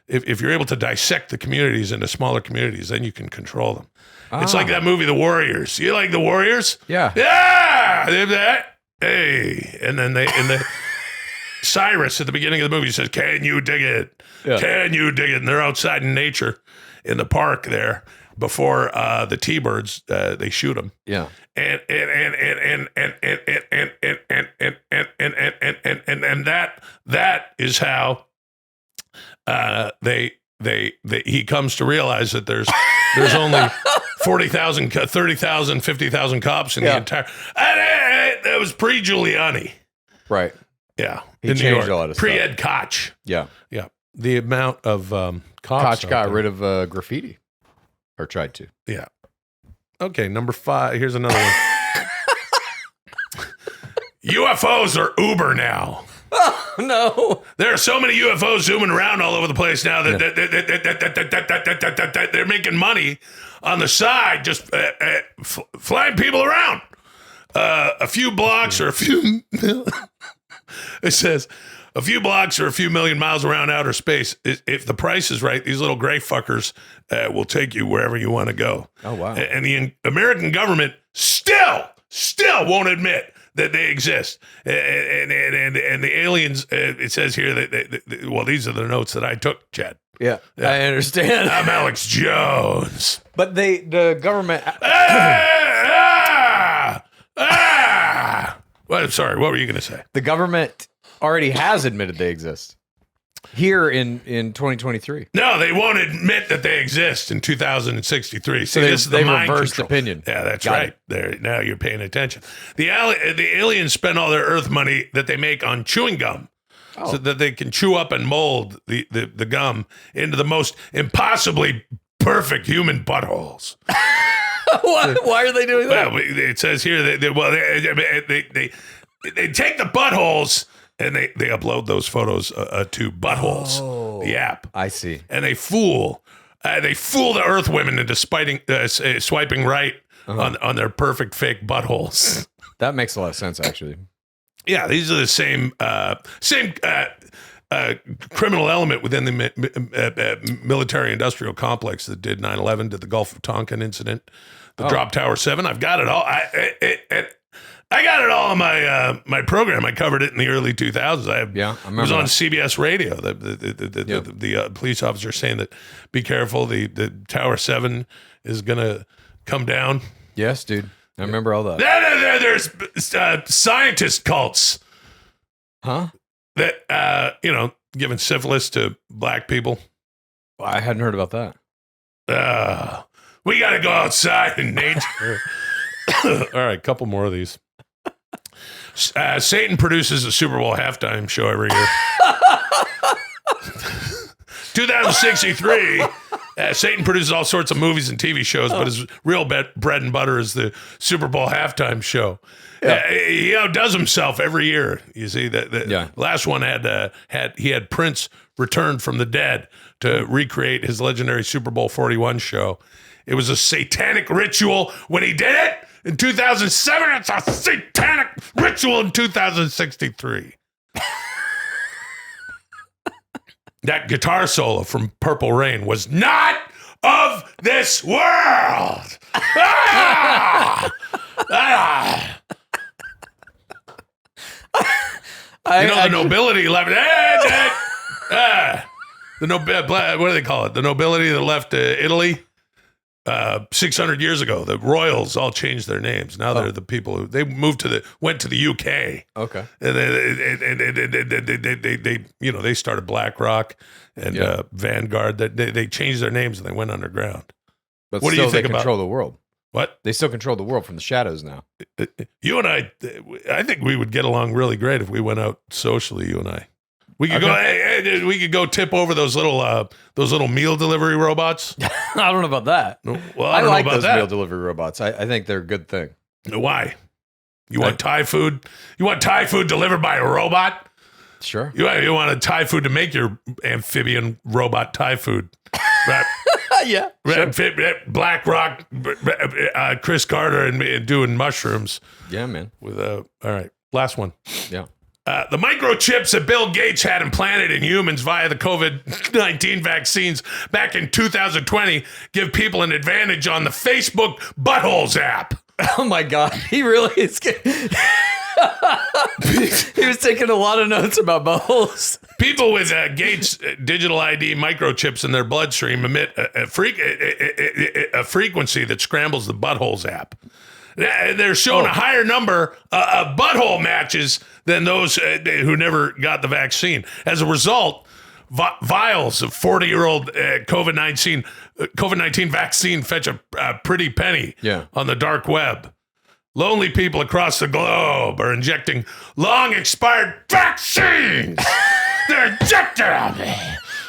if you're able to dissect the communities into smaller communities, then you can control them. It's like that movie, The Warriors. You like The Warriors? Yeah. Yeah. Hey, and then Cyrus at the beginning of the movie says, "Can you dig it? Yeah. Can you dig it?" And they're outside in nature, in the park there before the T-birds they shoot them. Yeah. And that is how he comes to realize that there's only 40,000, 30,000, 50,000 cops in the entire. That was pre-Giuliani. Right. Yeah. He in New changed York. a lot of Pre-Ed Koch. Yeah. Yeah. The amount of cops. Koch got rid of graffiti, or tried to. Yeah. Okay, number 5. Here's another one. UFOs are Uber now. Oh, no. There are so many UFOs zooming around all over the place now that they're making money on the side, just flying people around. A few blocks or a few... It says... a few blocks or a few million miles around outer space. If the price is right, these little gray fuckers will take you wherever you want to go. Oh, wow. And the American government still won't admit that they exist. And the aliens, it says here that, well, these are the notes that I took, Chad. Yeah. I understand. I'm Alex Jones. But the government... Well, sorry, what were you going to say? The government already has admitted they exist here in 2023. No, they won't admit that they exist in 2063. See, So this is the mind reversed control. opinion. Yeah, that's Got right. it. There, now you're paying attention. The aliens spend all their Earth money that they make on chewing gum, so that they can chew up and mold the gum into the most impossibly perfect human buttholes. Why are they doing that? Well, it says here that they take the buttholes and they upload those photos to Buttholes, the app. I see. And they fool the Earth women into swiping right on their perfect fake buttholes. That makes a lot of sense, actually. Yeah, these are the same criminal element within the military-industrial complex that did 9/11, did the Gulf of Tonkin incident, the Drop Tower 7. I've got it all. I got it all in my program. I covered it in the early 2000s. I remember. It was on CBS Radio. The police officer saying that be careful. The Tower 7 is going to come down. Yes, dude. I remember all that. There's scientist cults. Huh? That giving syphilis to black people. I hadn't heard about that. We got to go outside in nature. All right, couple more of these. Satan produces a Super Bowl halftime show every year. 2063, Satan produces all sorts of movies and TV shows, but his real bread and butter is the Super Bowl halftime show. He outdoes himself every year. You see the last one had Prince return from the dead to recreate his legendary Super Bowl 41 show. It was a satanic ritual when he did it in 2007. It's a satanic ritual in 2063. That guitar solo from Purple Rain was not of this world. The nobility left. What do they call it? The nobility that left Italy 600 years ago. The royals all changed their names. Now they're the people who went to the UK. Okay, and they started BlackRock and Vanguard. They changed their names and they went underground. But what do you think they control the world? What? They still control the world from the shadows now. You and I think we would get along really great if we went out socially. You and I. We could go. Hey, we could go tip over those little meal delivery robots. I don't know about that. Well, I like those meal delivery robots. I think they're a good thing. Why? You want Thai food? You want Thai food delivered by a robot? Sure. You want a Thai food to make your amphibian robot Thai food? Right. Yeah. Sure. BlackRock, Chris Carter, and doing mushrooms. Yeah, man. All right, last one. Yeah. The microchips that Bill Gates had implanted in humans via the COVID-19 vaccines back in 2020 give people an advantage on the Facebook Buttholes app. Oh my God, he really is. He was taking a lot of notes about buttholes. People with Gates digital ID microchips in their bloodstream emit a frequency that scrambles the Buttholes app. They're showing a higher number of butthole matches than those who never got the vaccine. As a result, vials of 40-year-old COVID-19 vaccine fetch a pretty penny on the dark web. Lonely people across the globe are injecting long-expired vaccines. They're injecting them,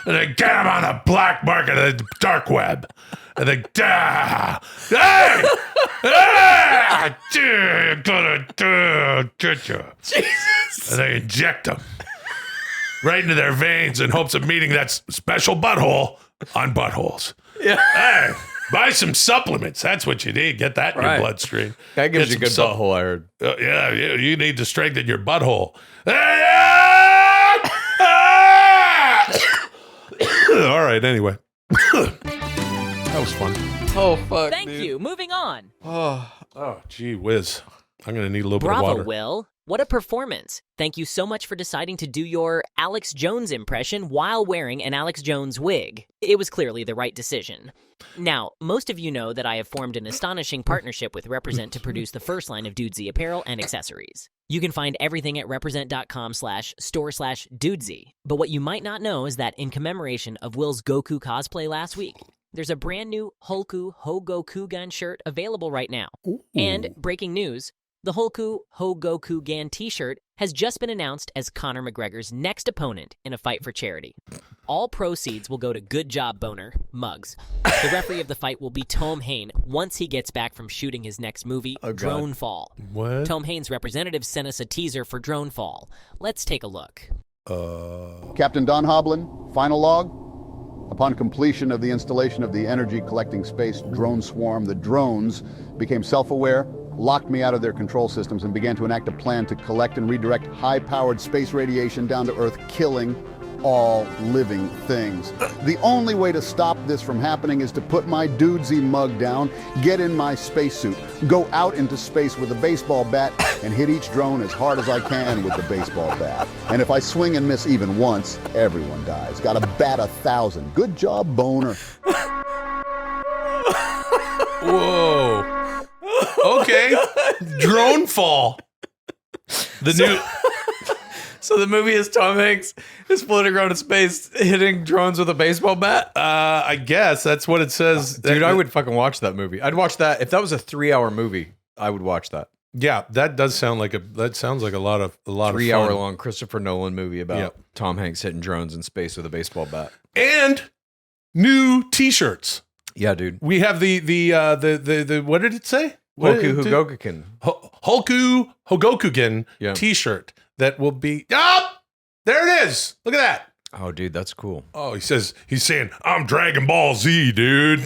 and they get them on the black market of the dark web. And they Jesus. And they inject them right into their veins in hopes of meeting that special butthole on buttholes. Yeah. Hey, buy some supplements. That's what you need. Get that in your bloodstream. That gives you a good butthole, I heard. Yeah, you need to strengthen your butthole. All right, anyway. That was fun. Oh, fuck, Thank you. Moving on. Oh, gee whiz. I'm going to need a little bit of Bravo, water. Will. What a performance. Thank you so much for deciding to do your Alex Jones impression while wearing an Alex Jones wig. It was clearly the right decision. Now, most of you know that I have formed an astonishing partnership with Represent to produce the first line of Dudesy apparel and accessories. You can find everything at represent.com/store/Dudesy. But what you might not know is that in commemoration of Will's Goku cosplay last week, there's a brand new Hulku Hogokugan shirt available right now. Ooh. And breaking news, the Hulku Hogokugan t-shirt has just been announced as Conor McGregor's next opponent in a fight for charity. All proceeds will go to Good Job Boner mugs. The referee of the fight will be Tom Hain once he gets back from shooting his next movie, Drone Fall. What? Tom Hain's representatives sent us a teaser for Drone Fall. Let's take a look. Captain Don Hoblin, final log. Upon completion of the installation of the energy collecting space drone swarm, the drones became self-aware, locked me out of their control systems, and began to enact a plan to collect and redirect high-powered space radiation down to Earth, killing all living things. The only way to stop this from happening is to put my Dudesy mug down, get in my spacesuit, go out into space with a baseball bat, and hit each drone as hard as I can with the baseball bat. And if I swing and miss even once, everyone dies. Gotta bat 1,000. Good job, Boner. Whoa. Okay. Drone Fall. So the movie is Tom Hanks is floating around in space hitting drones with a baseball bat? I guess that's what it says. Dude, I would fucking watch that movie. I'd watch that. If that was a 3-hour movie, I would watch that. Yeah, that sounds like a lot of 3-hour long Christopher Nolan movie about Tom Hanks hitting drones in space with a baseball bat. And new T-shirts. Yeah, dude. We have the what did it say? Hoku Hugokuken. Hoku Hogokugen Yeah. T-shirt that will be. Oh, there it is. Look at that. Oh, dude, that's cool. Oh, he's saying, I'm Dragon Ball Z, dude.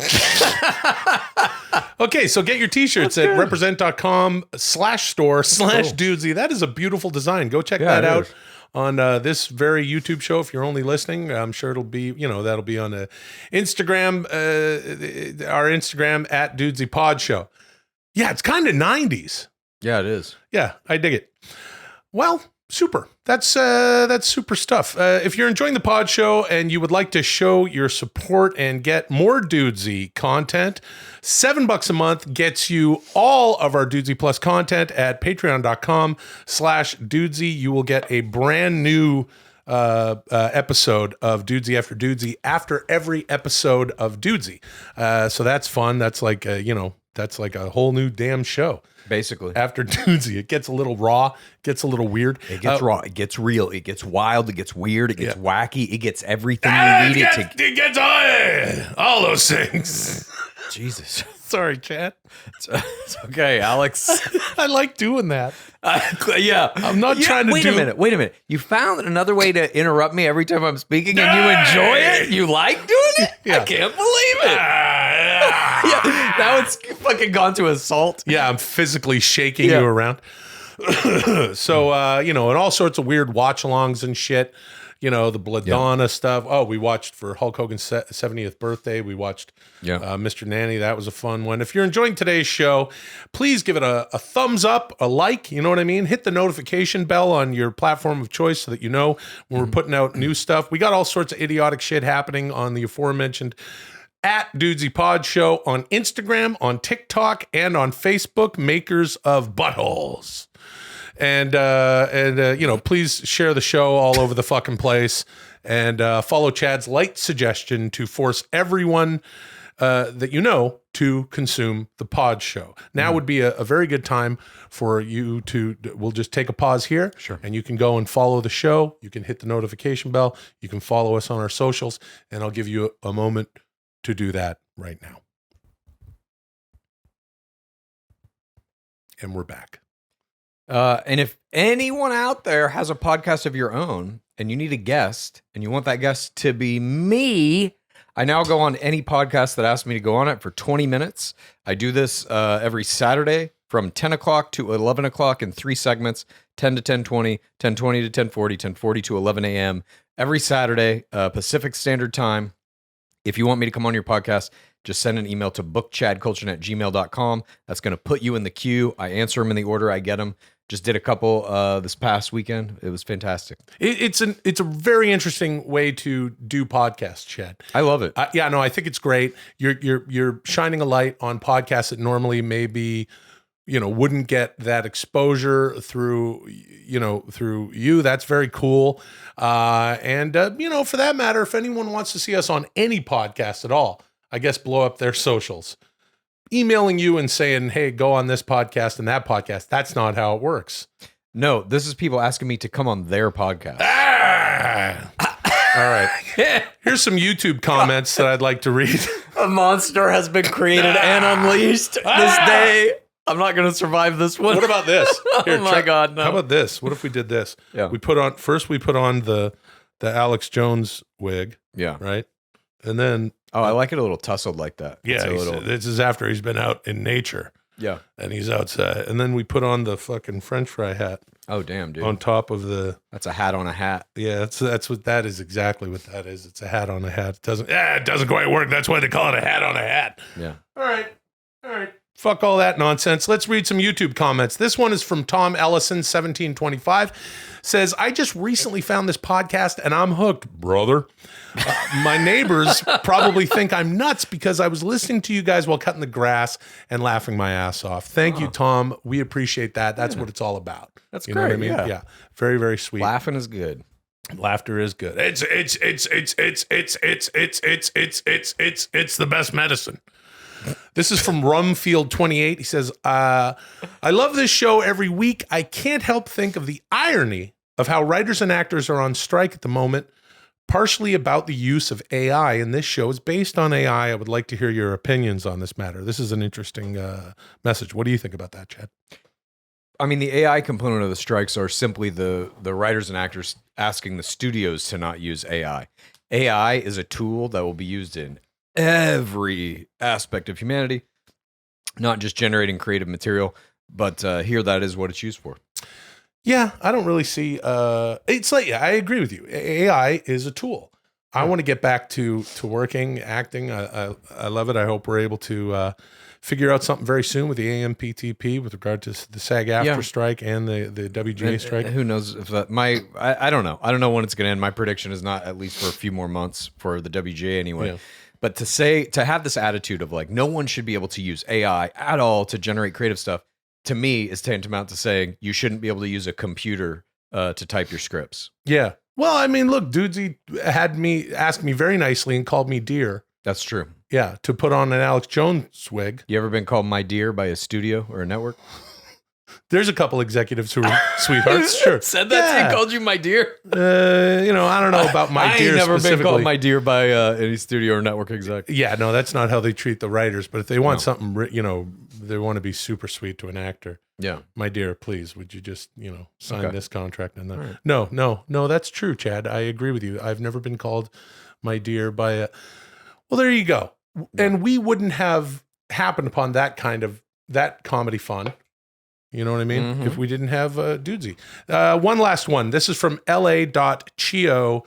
Okay, so get your T-shirts at represent.com/store/Dudesy. That is a beautiful design. Go check that out is. on this very YouTube show. If you're only listening, I'm sure it'll be, that'll be on Instagram, our Instagram at Dudesy Pod Show. Yeah, it's kind of 90s. Yeah, it is. Yeah, I dig it. Well, super. That's super stuff. If you're enjoying the pod show and you would like to show your support and get more Dudesy content, $7 a month gets you all of our Dudesy Plus content at patreon.com/Dudesy. You will get a brand new episode of Dudesy After Dudesy after every episode of Dudesy. So that's fun. That's like, that's like a whole new damn show. Basically. After Dudesy, it gets a little raw, gets a little weird. It gets raw, it gets real, it gets wild, it gets weird, it gets wacky, it gets everything you need it to. It gets all those things. Jesus. Sorry, Chad. It's okay, Alex. I like doing that. Yeah. I'm not trying to Wait a minute. You found another way to interrupt me every time I'm speaking and you enjoy it? You like doing it? Yeah. I can't believe it. Yeah. Now it's fucking gone to assault. Yeah, I'm physically shaking you around. So, and all sorts of weird watch-alongs and shit. The Bladonna stuff. Oh, we watched for Hulk Hogan's 70th birthday. We watched Mr. Nanny. That was a fun one. If you're enjoying today's show, please give it a thumbs up, a like, you know what I mean? Hit the notification bell on your platform of choice so that you know when we're putting out new stuff. We got all sorts of idiotic shit happening on the aforementioned at Dudesy Pod Show on Instagram, on TikTok, and on Facebook, makers of buttholes. And please share the show all over the fucking place and follow Chad's light suggestion to force everyone that you know to consume the pod show. Now would be a very good time for you we'll just take a pause here. Sure. And you can go and follow the show. You can hit the notification bell. You can follow us on our socials, and I'll give you a moment to do that right now. And we're back. And if anyone out there has a podcast of your own and you need a guest and you want that guest to be me, I now go on any podcast that asks me to go on it for 20 minutes. I do this every Saturday from 10 o'clock to 11 o'clock in 3 segments, 10 to 10:20, 10:20 to 10:40, 10:40 to 11 a.m. every Saturday, Pacific Standard Time. If you want me to come on your podcast, just send an email to bookchadkultgen@gmail.com. That's going to put you in the queue. I answer them in the order I get them. Just did a couple this past weekend. It was fantastic. It's a very interesting way to do podcasts, Chad. I love it. I think it's great. You're shining a light on podcasts that normally maybe wouldn't get that exposure through you. That's very cool. And for that matter, if anyone wants to see us on any podcast at all, I guess blow up their socials. Emailing you and saying, hey, go on this podcast and that podcast. That's not how it works. No, this is people asking me to come on their podcast. All right. Here's some YouTube comments that I'd like to read. A monster has been created and unleashed this day. I'm not going to survive this one. What about this? Here, oh my God, no. How about this? What if we did this? Yeah. We put on the Alex Jones wig. Yeah. Right. And then. Oh, I like it a little tussled like that. Yeah. This is after he's been out in nature. Yeah. And he's outside. And then we put on the fucking French fry hat. Oh, damn, dude. On top of the. That's a hat on a hat. Yeah. That's what that is. Exactly what that is. It's a hat on a hat. It doesn't quite work. That's why they call it a hat on a hat. Yeah. All right. Fuck all that nonsense. Let's read some YouTube comments. This one is from Tom Ellison, 1725. Says, I just recently found this podcast and I'm hooked, brother. My neighbors probably think I'm nuts because I was listening to you guys while cutting the grass and laughing my ass off. Thank you, Tom. We appreciate that. That's what it's all about. That's you know what I mean? Yeah. Yeah. Very, very sweet. Laughing is good. Laughter is good. It's the best medicine. This is from Rumfield28. He says, I love this show every week. I can't help think of the irony of how writers and actors are on strike at the moment. partially about the use of AI, and this show is based on AI. I would like to hear your opinions on this matter. This is an interesting message. What do you think about that, Chad? I mean, the AI component of the strikes are simply the writers and actors asking the studios to not use AI. AI is a tool that will be used in every aspect of humanity, not just generating creative material, but here that is what it's used for. Yeah, I don't really see. It's like, I agree with you. AI is a tool. I want to get back to working, acting. I love it. I hope we're able to figure out something very soon with the AMPTP with regard to the SAG-AFTRA strike and the WGA strike. Who knows if that I don't know. I don't know when it's going to end. My prediction is not at least for a few more months for the WGA anyway. Yeah. But to have this attitude of like no one should be able to use AI at all to generate creative stuff, to me is tantamount to saying you shouldn't be able to use a computer to type your scripts. Yeah. Well, I mean, look, Dudesy had me ask me very nicely and called me dear. That's true. Yeah, to put on an Alex Jones wig. You ever been called my dear by a studio or a network? There's a couple executives who are sweethearts. Sure. Said that to you, called you my dear? I don't know about my dear. I've never been specifically. called my dear by any studio or network exec. Yeah, no, that's not how they treat the writers. But if they want something, they want to be super sweet to an actor. Yeah. My dear, please, would you just, sign this contract and that? Right. No, that's true, Chad. I agree with you. I've never been called my dear by a... Well, there you go. Yeah. And we wouldn't have happened upon that comedy fun. You know what I mean? Mm-hmm. If we didn't have Dudesy. One last one. This is from la.chio88.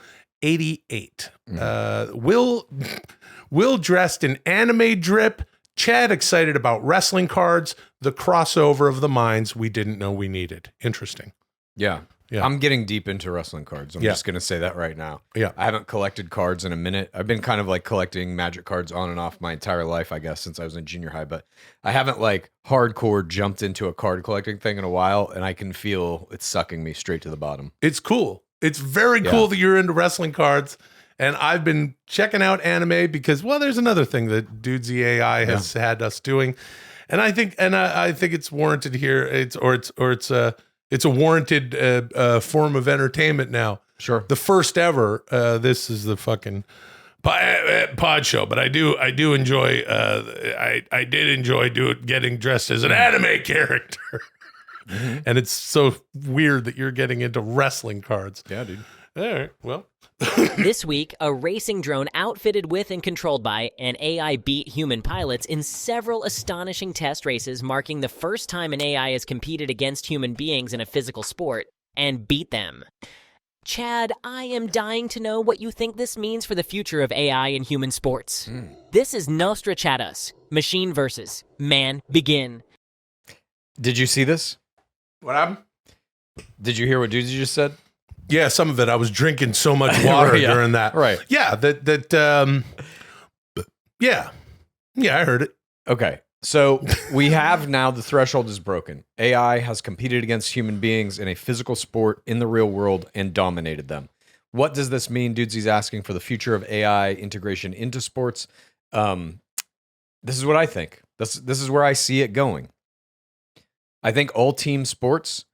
Will dressed in anime drip. Chad excited about wrestling cards. The crossover of the minds we didn't know we needed. Interesting. Yeah. I'm getting deep into wrestling cards. I'm just going to say that right now. Yeah. I haven't collected cards in a minute. I've been kind of like collecting Magic cards on and off my entire life, I guess, since I was in junior high. But I haven't like hardcore jumped into a card collecting thing in a while. And I can feel it's sucking me straight to the bottom. It's cool. It's very cool that you're into wrestling cards. And I've been checking out anime because, there's another thing that Dudesy AI has had us doing. And I think it's warranted here. It's a warranted form of entertainment now. Sure. The first ever. This is the fucking pod show, but I do enjoy. I did enjoy getting dressed as an anime character, and it's so weird that you're getting into wrestling cards. Yeah, dude. All right. Well. This week, a racing drone outfitted with and controlled by an AI beat human pilots in several astonishing test races, marking the first time an AI has competed against human beings in a physical sport and beat them. Chad, I am dying to know what you think this means for the future of AI in human sports. This is Nostra-chad-us. Machine versus man, begin. Did you see this? What happened? Did you hear what Dudesy just said? Yeah, some of it. I was drinking so much water during that. Right. Yeah, yeah, I heard it. Okay. So we have now the threshold is broken. AI has competed against human beings in a physical sport in the real world and dominated them. What does this mean? Dudesy's asking for the future of AI integration into sports. This is what I think. This is where I see it going. I think all team sports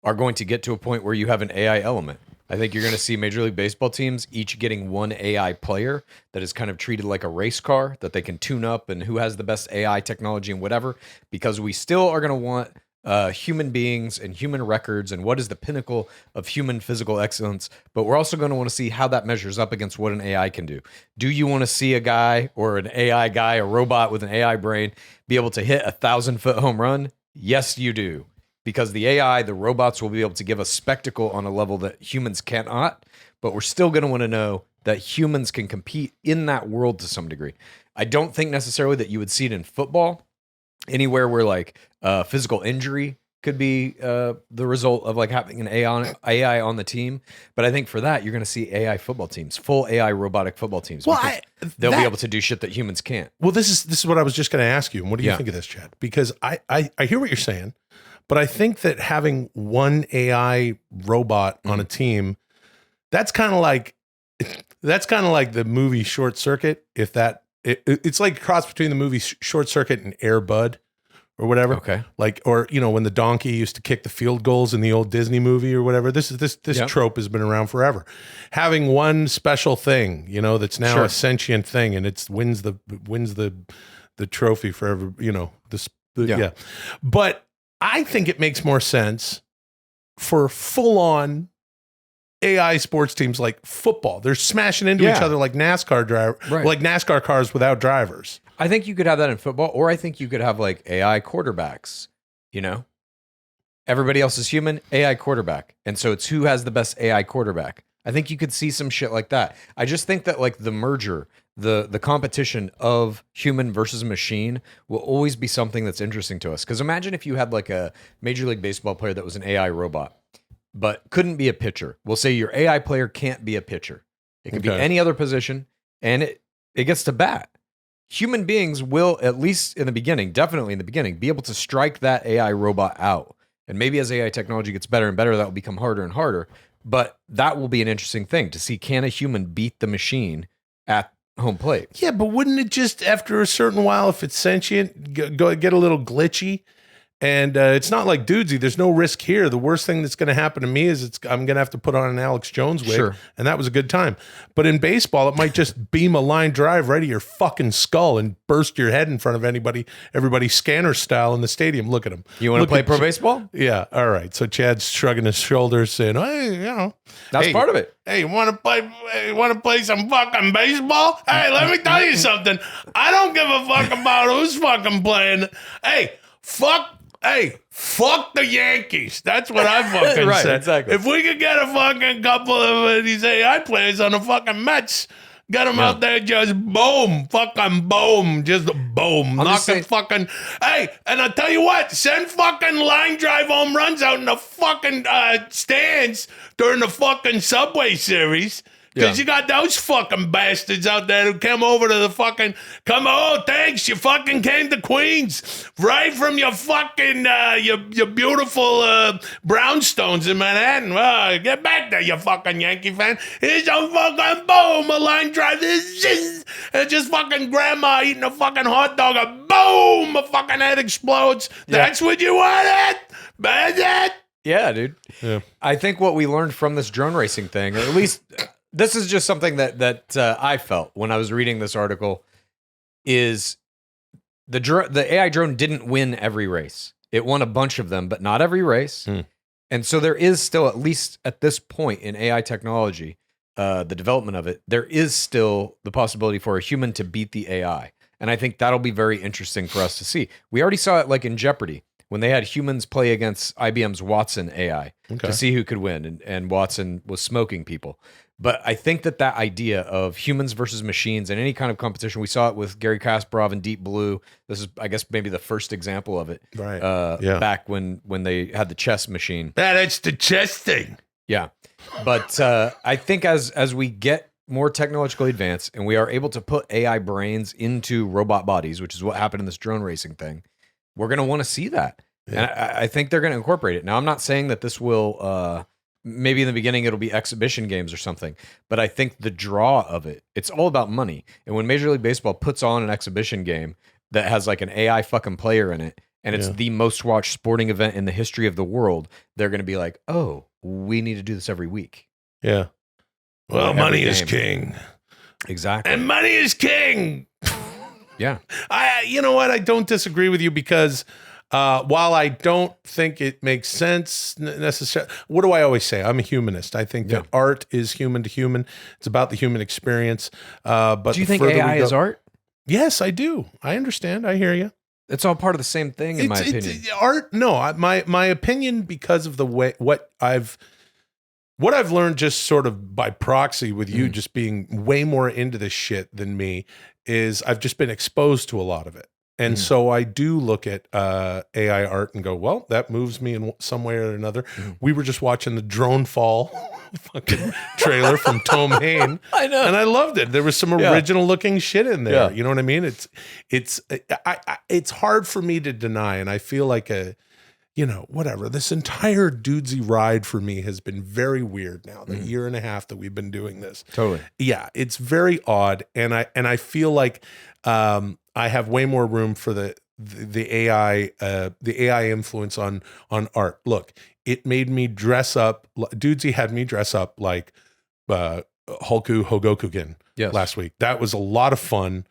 are going to get to a point where you have an AI element. I think you're going to see Major League Baseball teams each getting one AI player that is kind of treated like a race car that they can tune up and who has the best AI technology and whatever, because we still are going to want human beings and human records and what is the pinnacle of human physical excellence, but we're also going to want to see how that measures up against what an AI can do. Do you want to see a guy or an AI guy, a robot with an AI brain, be able to hit 1,000-foot home run? Yes, you do. Because the AI, the robots will be able to give us spectacle on a level that humans cannot, but we're still going to want to know that humans can compete in that world to some degree. I don't think necessarily that you would see it in football, anywhere where like physical injury could be the result of like having an AI on the team. But I think for that, you're going to see AI football teams, full AI robotic football teams. Well, they'll be able to do shit that humans can't. Well, this is what I was just going to ask you. And what do you think of this, Chad? Because I hear what you're saying. But I think that having one AI robot on a team, that's kind of like the movie Short Circuit. It's like a cross between the movie Short Circuit and Air Bud, or whatever. Okay. Like, or, when the donkey used to kick the field goals in the old Disney movie or whatever. This trope has been around forever. Having one special thing, that's now a sentient thing, and it wins the trophy for every, yeah. But I think it makes more sense for full-on AI sports teams like football. They're smashing into each other like like NASCAR cars without drivers. I think you could have that in football, or I think you could have like AI quarterbacks, Everybody else is human, AI quarterback. And so it's who has the best AI quarterback. I think you could see some shit like that. I just think that like the merger, the competition of human versus machine will always be something that's interesting to us. Because imagine if you had like a Major League Baseball player that was an AI robot, but couldn't be a pitcher. We'll say your AI player can't be a pitcher. It could be any other position, and it gets to bat. Human beings will, at least in the beginning, definitely in the beginning, be able to strike that AI robot out. And maybe as AI technology gets better and better, that will become harder and harder. But that will be an interesting thing to see, can a human beat the machine at home plate? Yeah, but wouldn't it just, after a certain while, if it's sentient, go get a little glitchy? And it's not like Dudesy. There's no risk here. The worst thing that's going to happen to me is I'm going to have to put on an Alex Jones wig, and that was a good time. But in baseball, it might just beam a line drive right at your fucking skull and burst your head in front of everybody scanner style in the stadium. Look at him. You want to play pro baseball? Yeah. All right. So Chad's shrugging his shoulders, saying, "Hey, that's part of it. Hey, you want to play some fucking baseball? Hey, let me tell you something. I don't give a fuck about who's fucking playing. Hey, fuck the Yankees. That's what I fucking right, said. Exactly. If we could get a fucking couple of these AI players on the fucking Mets, get them out there, just boom, fucking boom, just boom, knock them fucking. Hey, and I'll tell you what, send fucking line drive home runs out in the fucking stands during the fucking Subway Series. Because you got those fucking bastards out there who came over to the fucking, thanks, you fucking came to Queens, right from your fucking, your beautiful brownstones in Manhattan. Well, get back there, you fucking Yankee fan. Here's a fucking boom, a line drive, and just fucking grandma eating a fucking hot dog, a boom, a fucking head explodes. That's what you wanted? That's it? Yeah, dude. Yeah. I think what we learned from this drone racing thing, or at least... This is just something that I felt when I was reading this article, is the AI drone didn't win every race. It won a bunch of them, but not every race. And so there is still, at least at this point in AI technology, the development of it, there is still the possibility for a human to beat the AI. And I think that'll be very interesting for us to see. We already saw it like in Jeopardy, when they had humans play against IBM's Watson AI to see who could win. And Watson was smoking people. But I think that idea of humans versus machines in any kind of competition, we saw it with Gary Kasparov and Deep Blue. This is, I guess, maybe the first example of it. Right. Back when they had the chess machine. It's the chess thing. Yeah. But I think as we get more technologically advanced and we are able to put AI brains into robot bodies, which is what happened in this drone racing thing, we're going to want to see that. Yeah. And I think they're going to incorporate it. Now, I'm not saying that this will... maybe in the beginning it'll be exhibition games or something, but I think the draw of it's all about money. And when Major League Baseball puts on an exhibition game that has like an AI fucking player in it, and it's the most watched sporting event in the history of the world, they're going to be like, oh, we need to do this every week. Yeah. Well, money is king. Exactly. And money is king. Yeah. You know what? I don't disagree with you because while I don't think it makes sense necessarily, what do I always say? I'm a humanist. I think that art is human to human. It's about the human experience. But do you think AI is art? Yes, I do. I understand. I hear you. It's all part of the same thing, in my opinion. Art, no. My opinion, because of the way what I've learned, just sort of by proxy with you, just being way more into this shit than me, is I've just been exposed to a lot of it. And so I do look at AI art and go, well, that moves me in some way or another. We were just watching the Drone Fall fucking trailer from Tom Hain. I know. And I loved it. There was some original looking shit in there. Yeah. You know what I mean? It's hard for me to deny. And I feel like whatever. This entire Dudesy ride for me has been very weird now, the year and a half that we've been doing this. Totally. Yeah, it's very odd. And I feel like I have way more room for the the AI influence on art. Look, it made me dress up. Dudesy had me dress up like Hulku Hogokugen last week. That was a lot of fun,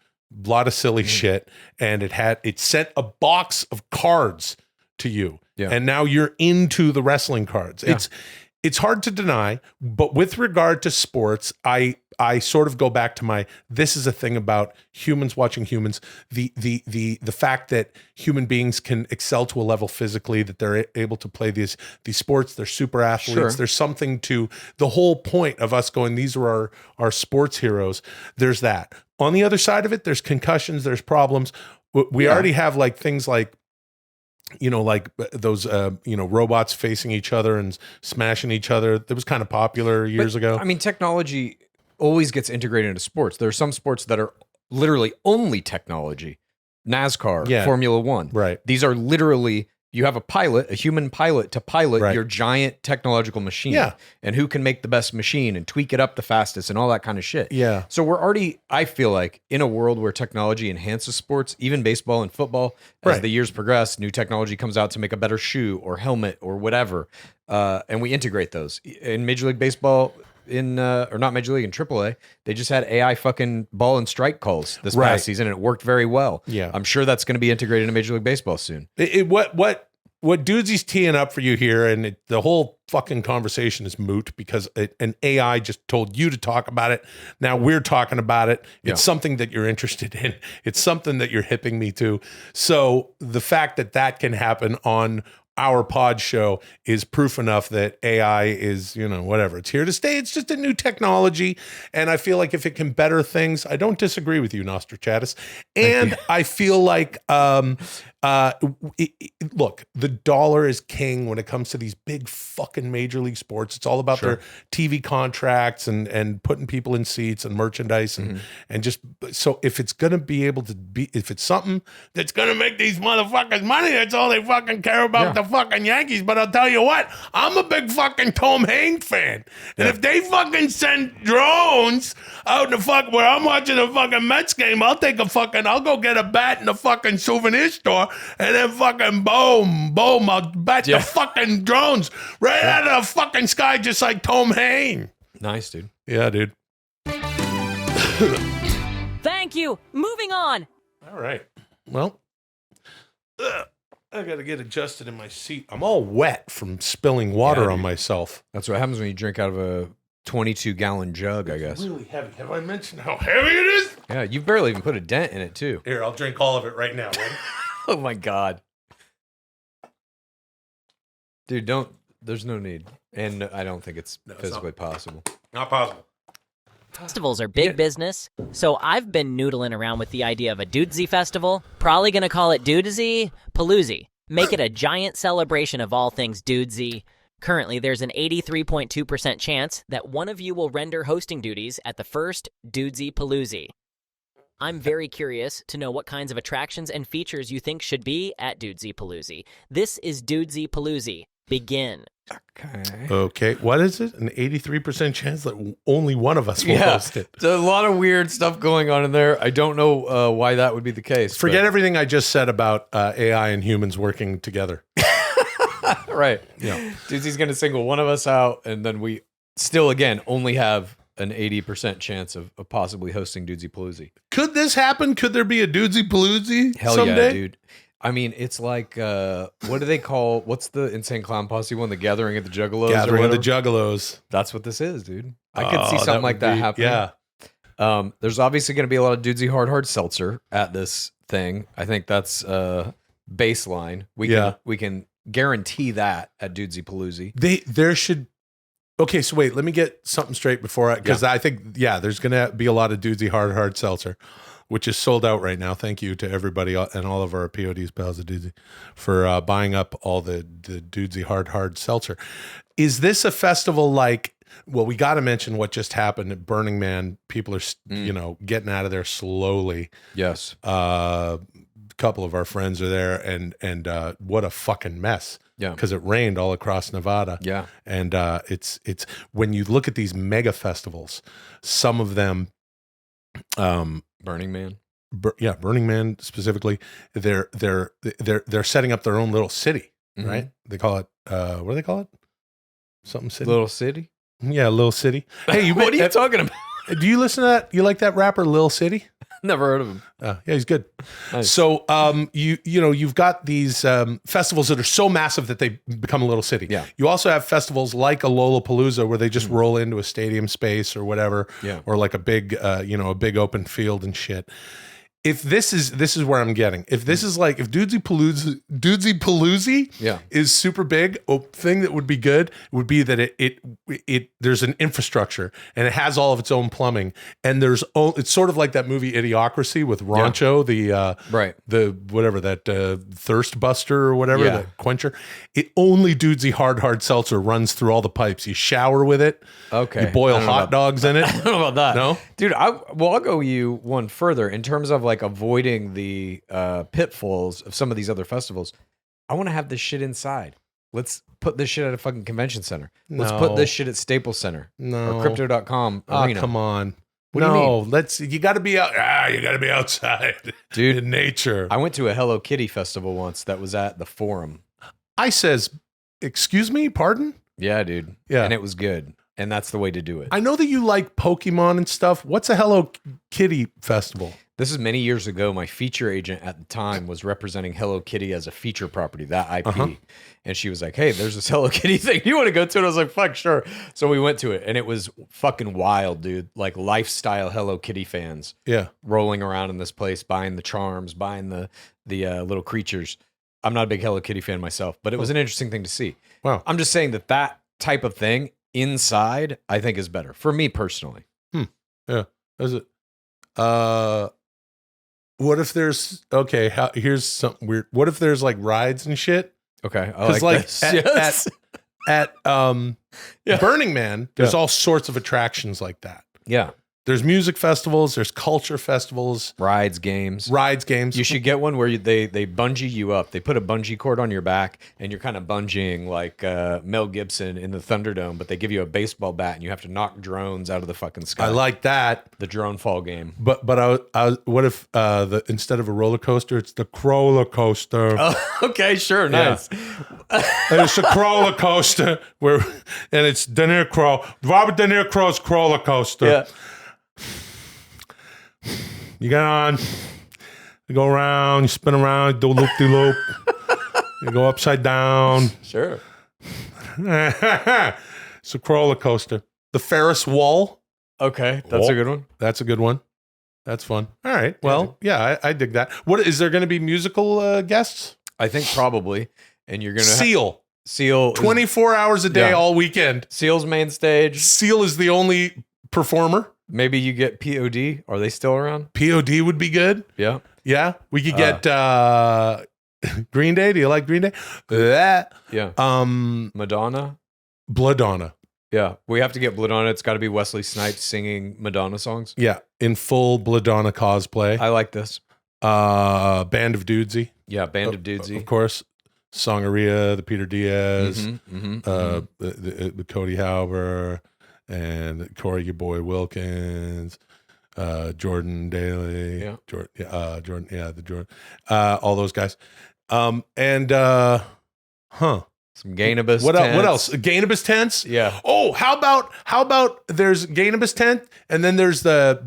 a lot of silly shit, and it sent a box of cards to you, and now you're into the wrestling cards. It's hard to deny, but with regard to sports, I sort of go back to this is a thing about humans watching humans, the fact that human beings can excel to a level physically, that they're able to play these sports, they're super athletes. Sure. There's something to the whole point of us going, these are our sports heroes. There's that. On the other side of it, there's concussions, there's problems. We already have like things like, like those, robots facing each other and smashing each other. That was kind of popular years ago. I mean, technology always gets integrated into sports. There are some sports that are literally only technology. NASCAR, Formula One. Right. These are literally, you have a human pilot to pilot your giant technological machine. Yeah. And who can make the best machine and tweak it up the fastest and all that kind of shit. Yeah. So we're already, I feel like, in a world where technology enhances sports, even baseball and football, as the years progress, new technology comes out to make a better shoe or helmet or whatever. And we integrate those. In Major League Baseball, or not Major League, in AAA, they just had AI fucking ball and strike calls this past season, and it worked very well. Yeah. I'm sure that's going to be integrated into Major League Baseball soon. What Dudesy's teeing up for you here, and the whole fucking conversation is moot because an AI just told you to talk about it. Now we're talking about it. It's something that you're interested in. It's something that you're hipping me to. So the fact that can happen on our pod show is proof enough that AI is, whatever. It's here to stay. It's just a new technology. And I feel like if it can better things, I don't disagree with you, Nostra-chad-us. And I feel like, look, the dollar is king when it comes to these big fucking major league sports. It's all about their TV contracts and putting people in seats and merchandise and just, so if it's going to be able to be, if it's something that's going to make these motherfuckers money, that's all they fucking care about, the fucking Yankees. But I'll tell you what, I'm a big fucking Tom Hanks fan. And if they fucking send drones out in the where I'm watching a fucking Mets game, I'll go get a bat in the fucking souvenir store and then fucking boom, I'll bat the fucking drones right out of the fucking sky just like Tom Hanks. Nice, dude. Yeah, dude. Thank you. Moving on. All right. Well, I got to get adjusted in my seat. I'm all wet from spilling water on myself. That's what happens when you drink out of a 22-gallon jug, I guess. It's really heavy. Have I mentioned how heavy it is? Yeah, you've barely even put a dent in it, too. Here, I'll drink all of it right now. Ready? Oh, my God. Dude, there's no need. And I don't think it's physically possible. Not possible. Festivals are big business, so I've been noodling around with the idea of a Dudesy festival. Probably going to call it Dudesy Paloozy. Make it a giant celebration of all things Dudesy. Currently, there's an 83.2% chance that one of you will render hosting duties at the first Dudesy Paloozy. I'm very curious to know what kinds of attractions and features you think should be at Dudesy Paloozy. This is Dudesy Paloozy. Begin. Okay. What is it? An 83% chance that only one of us will host it. There's a lot of weird stuff going on in there. I don't know why that would be the case. Forget everything I just said about AI and humans working together. Right. Yeah. Dudesy's going to single one of us out, and then we still, again, only have an 80% chance of possibly hosting Dudesy Paloozy. Could this happen? Could there be a Dudesy Paloozy Hell someday? Yeah, dude. I mean, it's like, what do they call, what's the Insane Clown Posse one? The Gathering of the Juggalos? Gathering of the Juggalos. That's what this is, dude. I could see something like that happening. Yeah. There's obviously going to be a lot of Dudesy Hard Seltzer at this thing. I think that's baseline. We can guarantee that at Dudesy Paloozy. There should... Okay, so wait, let me get something straight before because I think, there's going to be a lot of Dudesy Hard Seltzer, which is sold out right now. Thank you to everybody and all of our PODs, pals of Dudesy, for buying up all the Dudesy Hard Seltzer. Is this a festival like, well, we got to mention what just happened at Burning Man. People are, getting out of there slowly. Yes. A couple of our friends are there and what a fucking mess. Yeah. Because it rained all across Nevada. Yeah. And it's when you look at these mega festivals, some of them Burning Man. Burning Man specifically. They're setting up their own little city, right? They call it what do they call it? Something city. Little city. Yeah, Lil City. Hey, What are you talking about? do you listen to that? You like that rapper Lil City? Never heard of him. Yeah, he's good. Nice. So, you've got these festivals that are so massive that they become a little city. Yeah. You also have festivals like a Lollapalooza where they just roll into a stadium space or whatever, Yeah. or like a big, a big open field and shit. If this is where I'm getting. If this is like if Dudesy Paloozy Yeah. is super big, a thing that would be good would be that it there's an infrastructure and it has all of its own plumbing and it's sort of like that movie Idiocracy with Rancho, Right. the whatever that thirst buster or whatever, Yeah. that quencher. It only Dudesy hard seltzer runs through all the pipes. You shower with it. Okay. You boil I don't know hot about- dogs in it. I don't know about that. No? Dude, I'll go you one further in terms of like avoiding the pitfalls of some of these other festivals. I want to have this shit inside. Let's put this shit at a fucking convention center. Let's put No. this shit at Staples Center No. or crypto.com Oh, arena. come on. What do you no, you got to be out. You got to be outside, Dude. in nature. I went to a Hello Kitty festival once that was at the Forum. I says, excuse me, pardon? Yeah, dude. Yeah. And it was good. And that's the way to do it. I know that you like Pokemon and stuff. What's a Hello Kitty festival? This is many years ago. My feature agent at the time was representing Hello Kitty as a feature property, that IP. And she was like, hey, there's this Hello Kitty thing. You want to go to it? I was like, fuck, sure. So we went to it and it was fucking wild, dude. Like lifestyle Hello Kitty fans Yeah. rolling around in this place, buying the charms, buying the little creatures. I'm not a big Hello Kitty fan myself, but it was an interesting thing to see. Wow. I'm just saying that type of thing inside, I think is better for me personally. Yeah. Is it? What if there's here's something weird. What if there's like rides and shit? Okay. I like, Like this. at, Yes. at Yeah. Burning Man, there's Yeah. all sorts of attractions like that. Yeah. There's music festivals, there's culture festivals, Rides, games. rides, games. You should get one where they bungee you up. They put a bungee cord on your back, and you're kind of bungeeing like Mel Gibson in the Thunderdome. But they give you a baseball bat, and you have to knock drones out of the fucking sky. I like that. the drone fall game. But what if instead of a roller coaster, it's the Crawler coaster? Oh, okay, sure, nice. And it's a crawler coaster and it's De Niro, Robert De Niro's crawler coaster. Yeah. You get on, you go around, you spin around, you do loop de loop, you go upside down. Sure. It's a crawler coaster. The Ferris wall. Okay, that's a good one. That's a good one. That's fun. All right. Well, yeah, I dig that. What is there going to be musical guests? I think probably. And you're gonna Seal. Seal 24 hours a day, Yeah. all weekend. Seal's main stage. Seal is the only performer. Maybe you get POD. Are they still around? POD would be good. Yeah. Yeah. We could get Green Day. Do you like Green Day? Yeah. Madonna. Bloodonna. Yeah. We have to get Madonna. It's got to be Wesley Snipes singing Madonna songs. Yeah. In full Bloodonna cosplay. I like this. Band of Dudesy. Yeah. Band of Dudesy. Of course. Songaria, the Peter Diaz, the Cody Halber, and Corey, your boy Wilkins, Jordan Daly, Yeah. Jordan, all those guys. Some Gainabus. What tents. else? Gainabus tents. Yeah. Oh, how about there's Gainabus tent, and then there's the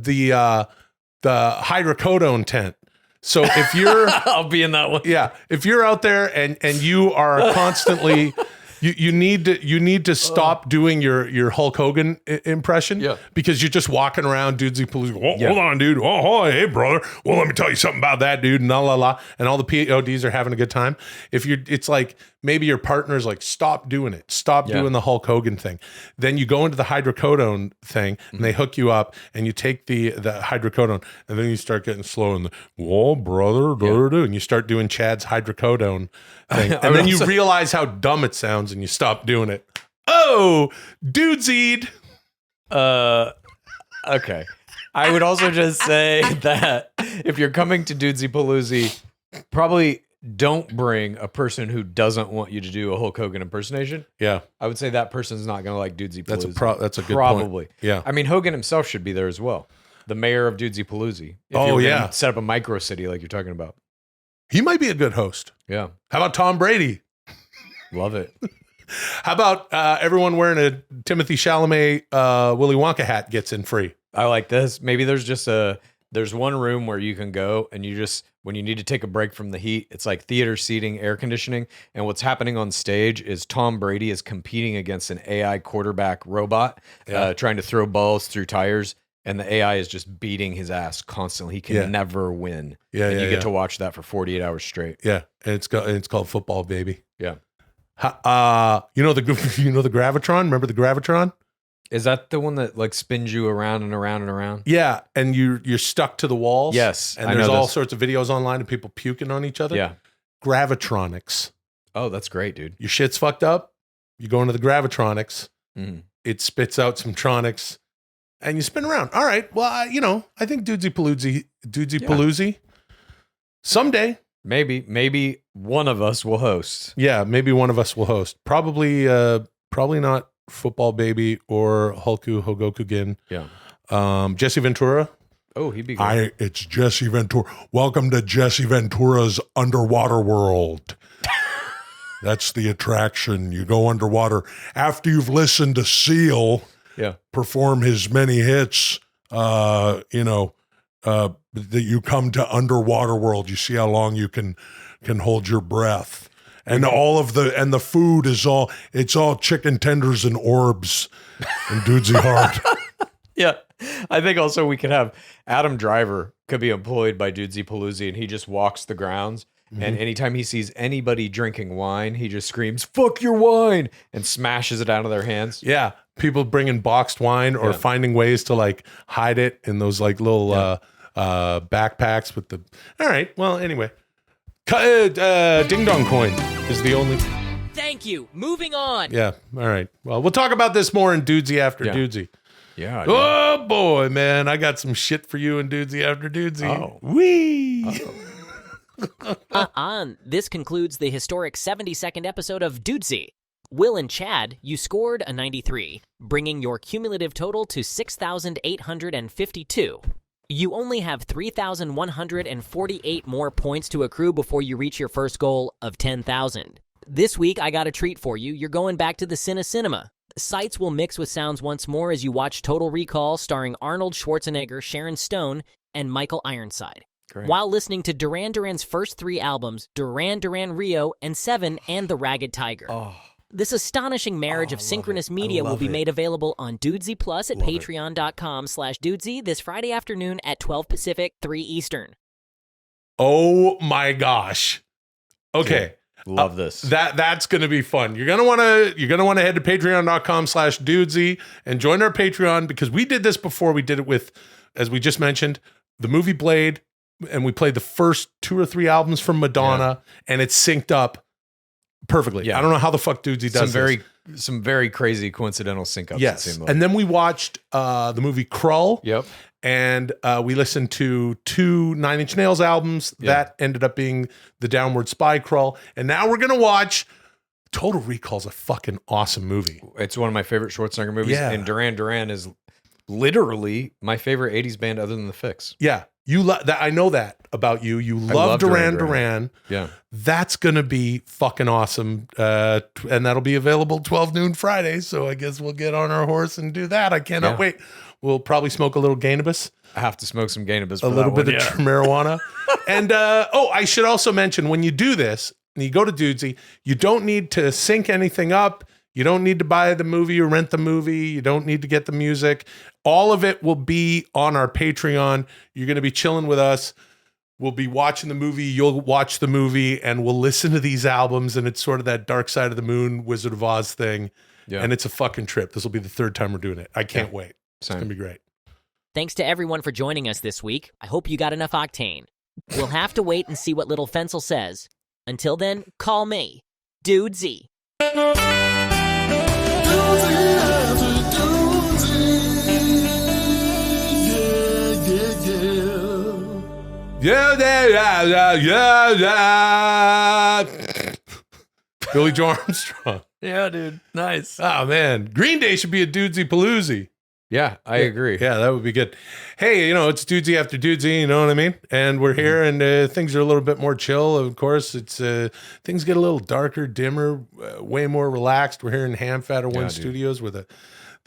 hydrocodone tent. So if you're I'll be in that one. yeah, if you're out there and you are constantly you need to stop doing your Hulk Hogan impression. Yeah. Because you're just walking around Dudesy Paloozy. Hold on, dude. Oh, hey, brother. Well, let me tell you something about that, dude. And la la, and all the PODs are having a good time. It's like maybe your partner's like, stop doing it. Stop doing the Hulk Hogan thing. Then you go into the hydrocodone thing, and they hook you up, and you take the hydrocodone, and then you start getting slow, and whoa, brother, and you start doing Chad's hydrocodone thing, and then you realize how dumb it sounds, and you stop doing it. Oh, Dudeseed. Okay. I would also just say that if you're coming to Dudesy Paloozy, probably don't bring a person who doesn't want you to do a Hulk Hogan impersonation. Yeah, I would say that person's not going to like Dudesy Paloozy. that's a good probably. point. Yeah. I mean, Hogan himself should be there as well. The mayor of Dudesy Paloozy. If Oh, you were gonna yeah. set up a micro city like you're talking about. He might be a good host. Yeah. How about Tom Brady? Love it. How about everyone wearing a Timothy Chalamet Willy Wonka hat gets in free? I like this. Maybe there's one room where you can go and you just, when you need to take a break from the heat, it's like theater seating, air conditioning. And what's happening on stage is Tom Brady is competing against an AI quarterback robot, trying to throw balls through tires. And the AI is just beating his ass constantly. He can never win. Yeah, and yeah, you get yeah. to watch that for 48 hours straight. Yeah, and it's called football, baby. Yeah. You know the Gravitron? Remember the Gravitron? Is that the one that like spins you around and around and around? Yeah, and you're stuck to the walls. Yes, and I there's know all this. sorts of videos online of people puking on each other. Yeah. Gravitronics. Oh, that's great, dude. Your shit's fucked up. You go into the Gravitronics. Mhm. It spits out some tronics, and you spin around. All right. Well, I think Dudesy Paloozy. Someday. Maybe one of us will host. Yeah, maybe one of us will host. Probably not Football Baby or Hulku Hogokugin. Yeah. Jesse Ventura. Oh, he'd be great. It's Jesse Ventura. Welcome to Jesse Ventura's underwater world. That's the attraction. You go underwater after you've listened to Seal perform his many hits. That you come to underwater world. You see how long you can hold your breath. And the food is all chicken tenders and orbs and Dudesy Heart. Yeah. I think also we could have Adam Driver could be employed by Dudesy Paloozy and he just walks the grounds. And anytime he sees anybody drinking wine, he just screams, "Fuck your wine," and smashes it out of their hands. Yeah. People bringing boxed wine or finding ways to like hide it in those like little backpacks with the. All right. Well, anyway, Ding Dong Coin is the only. Thank you. Moving on. Yeah. All right. Well, we'll talk about this more in Dudesy after Dudesy. Yeah. Oh boy, man, I got some shit for you in Dudesy after Dudesy. Oh. Wee. This concludes the historic 72nd episode of Dudesy. Will and Chad, you scored a 93, bringing your cumulative total to 6,852. You only have 3,148 more points to accrue before you reach your first goal of 10,000. This week, I got a treat for you. You're going back to the Cinema. Sights will mix with sounds once more as you watch Total Recall starring Arnold Schwarzenegger, Sharon Stone, and Michael Ironside. Great. While listening to Duran Duran's first 3 albums, Duran Duran Rio and 7 and The Ragged Tiger. Oh. This astonishing marriage of synchronous media will be made available on Dudesy Plus at patreon.com/Dudesy this Friday afternoon at 12 Pacific, 3 Eastern. Oh my gosh. Okay. Love this. That's going to be fun. You're going to want to head to patreon.com/Dudesy and join our Patreon because we did this before. We did it with, as we just mentioned, the movie Blade, and we played the first 2 or 3 albums from Madonna, and it's synced up perfectly. Yeah. I don't know how the fuck Dudesy does some very crazy coincidental sync ups. Yes. It seemed like. And then we watched the movie Krull. Yep. And we listened to 2 Nine Inch Nails albums. Yeah. That ended up being The Downward Spy Krull. And now we're going to watch Total Recall's a fucking awesome movie. It's one of my favorite Schwarzenegger movies. Yeah. And Duran Duran is literally my favorite 80s band other than The Fix. Yeah. I know that about you. You love Duran Duran. Yeah. That's going to be fucking awesome. And that'll be available 12 noon Friday. So I guess we'll get on our horse and do that. I cannot wait. We'll probably smoke a little Ganabis. I have to smoke some Ganabis for A little that bit one. of marijuana. And I should also mention when you do this and you go to Dudesy, you don't need to sync anything up. You don't need to buy the movie or rent the movie. You don't need to get the music. All of it will be on our Patreon. You're going to be chilling with us. We'll be watching the movie. You'll watch the movie and we'll listen to these albums. And it's sort of that Dark Side of the Moon, Wizard of Oz thing. Yeah. And it's a fucking trip. This will be the 3rd time we're doing it. I can't wait. It's going to be great. Thanks to everyone for joining us this week. I hope you got enough octane. We'll have to wait and see what Little Fensel says. Until then, call me, Dudesy. Yeah. Billy Joe Armstrong. Yeah, dude. Nice. Oh, man. Green Day should be a Dudesy Paloozy. Yeah, I agree. Yeah, that would be good. Hey, it's Dudesy after Dudesy, you know what I mean? And we're here, and things are a little bit more chill. Of course, it's things get a little darker, dimmer, way more relaxed. We're here in Ham Fatter One Studios, where the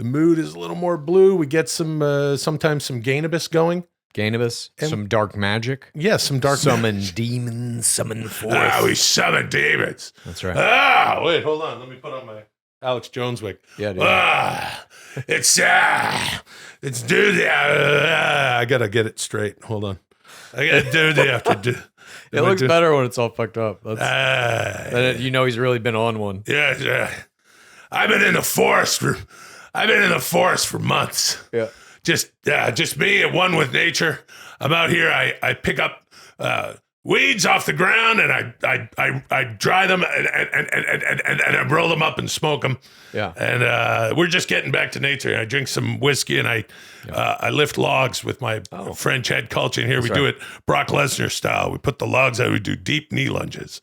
mood is a little more blue. We get sometimes some Gainabus going. Gainabus, some dark magic. Yeah, some dark Summon demons, summon forth. we summon demons. That's right. Wait, hold on. Let me put on my Alex Jones wig. Yeah, dude. It's Dudesy. I gotta get it straight. Hold on. I gotta Dudesy after Dudesy. It looks better when it's all fucked up. Then he's really been on one. Yeah. I've been in the forest for months. Yeah. Just me at one with nature. I'm out here. I pick up weeds off the ground, and I dry them and I roll them up and smoke them. Yeah. And we're just getting back to nature. I drink some whiskey, and I lift logs with my friend Chad Kultgen here. We do it Brock Lesnar style. We put the logs out. We do deep knee lunges.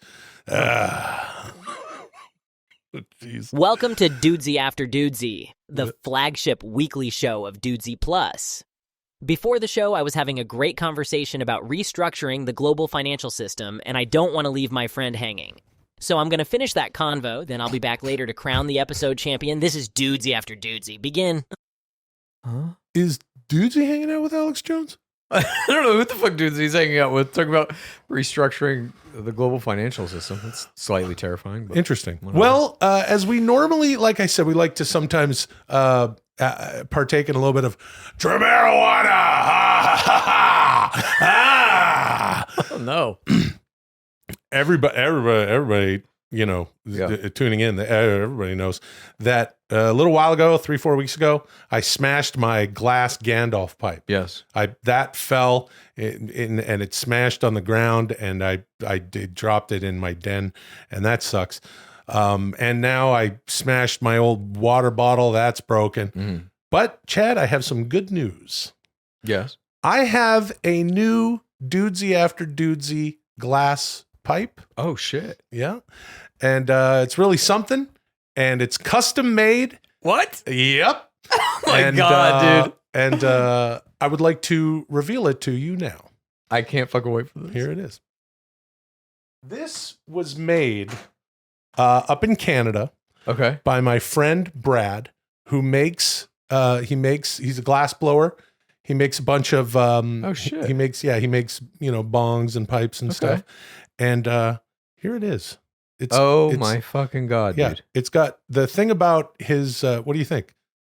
Welcome to Dudesy After Dudesy, the flagship weekly show of Dudesy Plus. Before the show, I was having a great conversation about restructuring the global financial system, and I don't want to leave my friend hanging. So I'm going to finish that convo, then I'll be back later to crown the episode champion. This is Dudesy After Dudesy. Begin. Huh? Is Dudesy hanging out with Alex Jones? I don't know who the fuck dudes he's hanging out with. Talking about restructuring the global financial system. That's slightly terrifying. But interesting. Well, as we normally, like I said, we like to sometimes partake in a little bit of marijuana. Oh, no. Everybody, tuning in, everybody knows that a little while ago, 3-4 weeks ago, I smashed my glass Gandalf pipe. Yes. That fell and it smashed on the ground, and I dropped it in my den, and that sucks. And now I smashed my old water bottle. That's broken. Mm-hmm. But Chad, I have some good news. Yes. I have a new Dudesy After Dudesy glass pipe. Oh, shit. Yeah. And it's really something. And it's custom made. What? Yep. Oh my God, dude. And I would like to reveal it to you now. I can't fucking wait for this. Here it is. This was made up in Canada. Okay. By my friend Brad, who makes he's a glass blower. He makes a bunch of oh shit. He makes bongs and pipes and stuff. And here it is. It's my fucking God, dude. It's got the thing about his what do you think?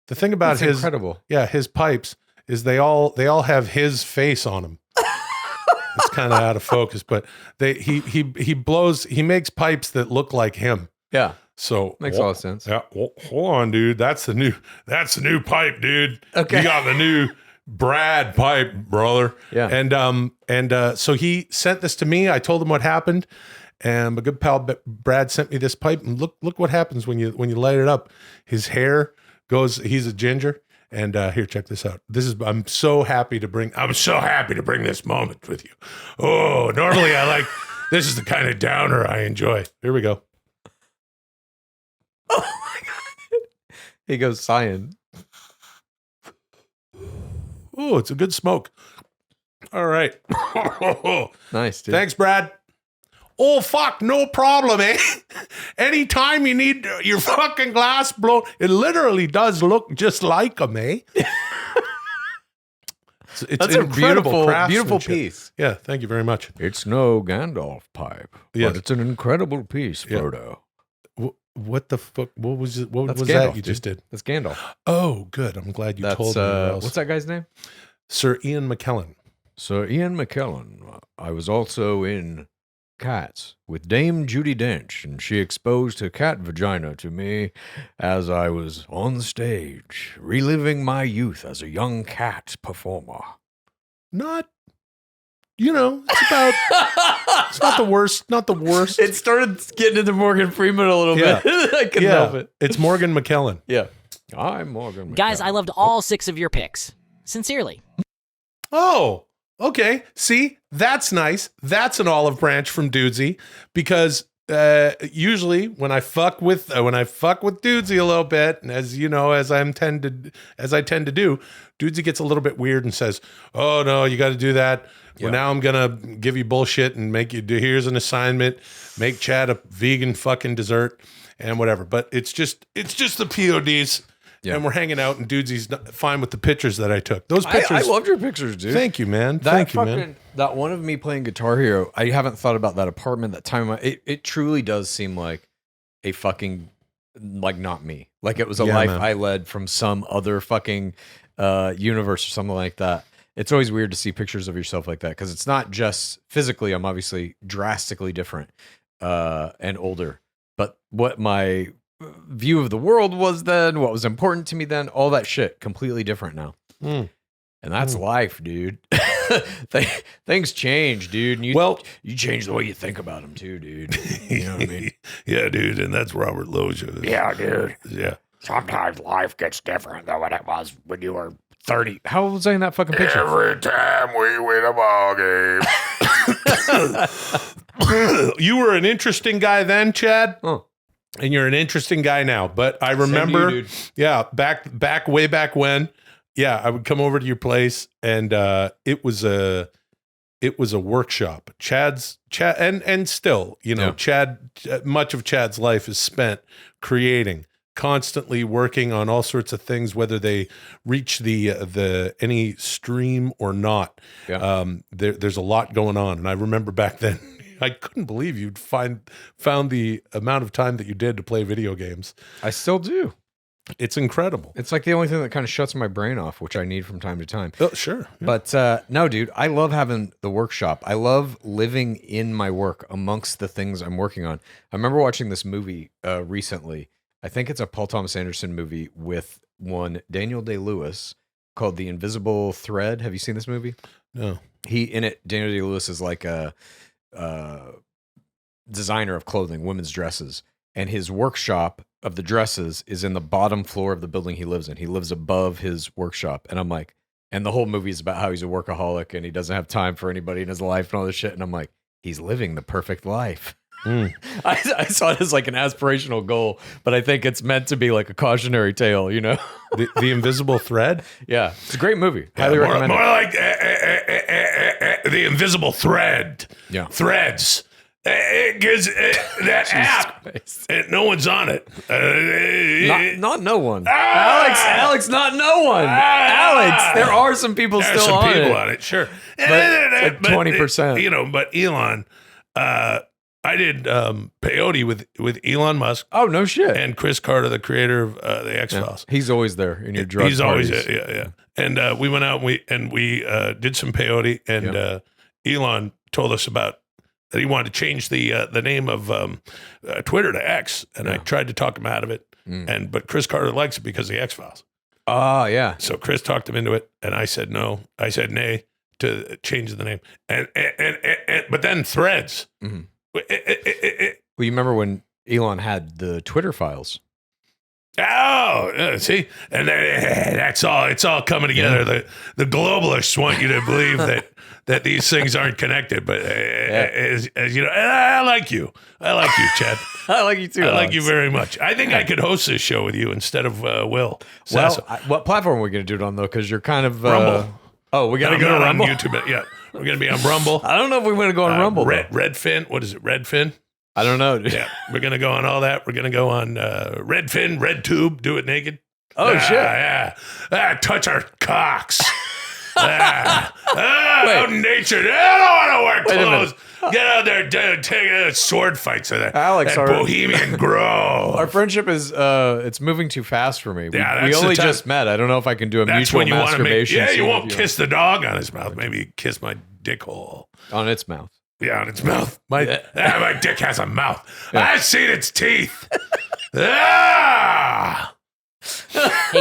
The thing about his incredible. Yeah, his pipes is they all have his face on them. It's kind of out of focus, but he makes pipes that look like him. Yeah. So makes a lot of sense. Yeah. Well, hold on, dude. That's the new pipe, dude. Okay. You got the new Brad pipe, brother. Yeah. And so he sent this to me. I told him what happened, and my good pal Brad sent me this pipe. And look what happens when you light it up. His hair goes. He's a ginger. And here, check this out. I'm so happy to bring this moment with you. Oh, normally this is the kind of downer I enjoy. Here we go. Oh my God. He goes cyan. Oh, it's a good smoke. All right. Nice, dude. Thanks, Brad. Oh, fuck, no problem, eh? Anytime you need your fucking glass blown, it literally does look just like them, eh? It's That's a beautiful craftsmanship. piece. Yeah, thank you very much. It's no Gandalf pipe, but it's an incredible piece, Frodo. What the fuck? What was it? What That's was Gandalf, that you dude. just did? That's Gandalf. Oh, good. I'm glad you told me. What's that guy's name? Sir Ian McKellen. Sir Ian McKellen. I was also in Cats with Dame Judi Dench, and she exposed her cat vagina to me as I was on stage, reliving my youth as a young cat performer. It's not the worst. Not the worst. It started getting into Morgan Freeman a little bit. I couldn't help it. It's Morgan McKellen. Yeah. I'm Morgan McKellen. Guys, I loved all 6 of your picks. Sincerely. Oh, okay. See, that's nice. That's an olive branch from Dudesy, because usually when I fuck with Dudesy a little bit, and as you know, as I tend to do, Dudesy gets a little bit weird and says, "Oh no, you got to do that. Well, now I'm gonna give you bullshit and make you do. Here's an assignment: make Chad a vegan fucking dessert and whatever." But it's just the PODs. Yeah. And we're hanging out, and Dudesy's fine with the pictures that I took. Those pictures. I loved your pictures, dude. Thank you, man. Thank you, man. That one of me playing Guitar Hero, I haven't thought about that apartment, that time. It truly does seem like a fucking, like, not me. Like it was a life I led from some other fucking universe or something like that. It's always weird to see pictures of yourself like that, because it's not just physically. I'm obviously drastically different and older. But what my view of the world was then, what was important to me then, all that shit completely different now. And that's life, dude. Things change, dude. And you change the way you think about them too, dude. You know what I mean? Yeah, dude. And that's Robert Loggia. Yeah, dude. Yeah. Sometimes life gets different than what it was when you were 30. How old was I in that fucking picture? Every time we win a ball game. You were an interesting guy then, Chad. Oh. And you're an interesting guy now. But I remember, way back when, I would come over to your place, and it was a workshop. Chad, and still, Chad, much of Chad's life is spent creating, constantly working on all sorts of things, whether they reach the any stream or not. Yeah. There's a lot going on, and I remember back then, I couldn't believe you'd found the amount of time that you did to play video games. I still do. It's incredible. It's like the only thing that kind of shuts my brain off, which I need from time to time. Oh, sure. Yeah. But no, dude, I love having the workshop. I love living in my work amongst the things I'm working on. I remember watching this movie recently. I think it's a Paul Thomas Anderson movie with one Daniel Day-Lewis called The Invisible Thread. Have you seen this movie? No. Daniel Day-Lewis is like a designer of clothing, women's dresses, and his workshop of the dresses is in the bottom floor of the building he lives in. He lives above his workshop, and I'm like, and the whole movie is about how he's a workaholic and he doesn't have time for anybody in his life and all this shit. And I'm like, he's living the perfect life. I saw it as like an aspirational goal, but I think it's meant to be like a cautionary tale, you know? The Invisible Thread? Yeah, it's a great movie. Highly recommend it. More like The Invisible Thread. Yeah. Threads. It gives that app. And no one's on it. Not no one. Alex, not no one. Alex, there are some people There's still some on people it. on it, sure. But like 20%. But Elon, I did peyote with Elon Musk. Oh, no shit. And Chris Carter, the creator of the X-Files. He's always there in your drug He's parties. always, yeah. And we went out and we did some peyote, and Elon told us about that he wanted to change the name of Twitter to X, and I tried to talk him out of it. But Chris Carter likes it because of the X-Files. Oh, yeah. So Chris talked him into it, and I said no. I said nay to change the name. But then Threads. Mm-hmm. Well, you remember when Elon had the Twitter files? Oh, see, and that's all. It's all coming together. The globalists want you to believe that these things aren't connected. But as you know, and I like you. I like you, Chad. I like you too. I like you very much. I think I could host this show with you instead of Will. Sasso. Well, what platform are we going to do it on though? Because you're kind of Rumble. Oh, we got to go to Rumble. On YouTube. Yeah, we're going to be on Rumble. I don't know if we want to go on Rumble. Redfin. What is it? Redfin. I don't know, dude. Yeah, we're going to go on all that. We're going to go on Redfin, RedTube, do it naked. Oh, shit. Yeah. Touch our cocks. Out in nature. I don't want to wear clothes. Get out there, take sword fights with that. Alex, that Bohemian Grove. Our friendship is it's moving too fast for me. We only just met. I don't know if I can do a mutual masturbation. You won't kiss the dog on his mouth. Maybe kiss my dick hole. On its mouth. Yeah, on its mouth. My dick has a mouth. Yeah. I've seen its teeth. Hey,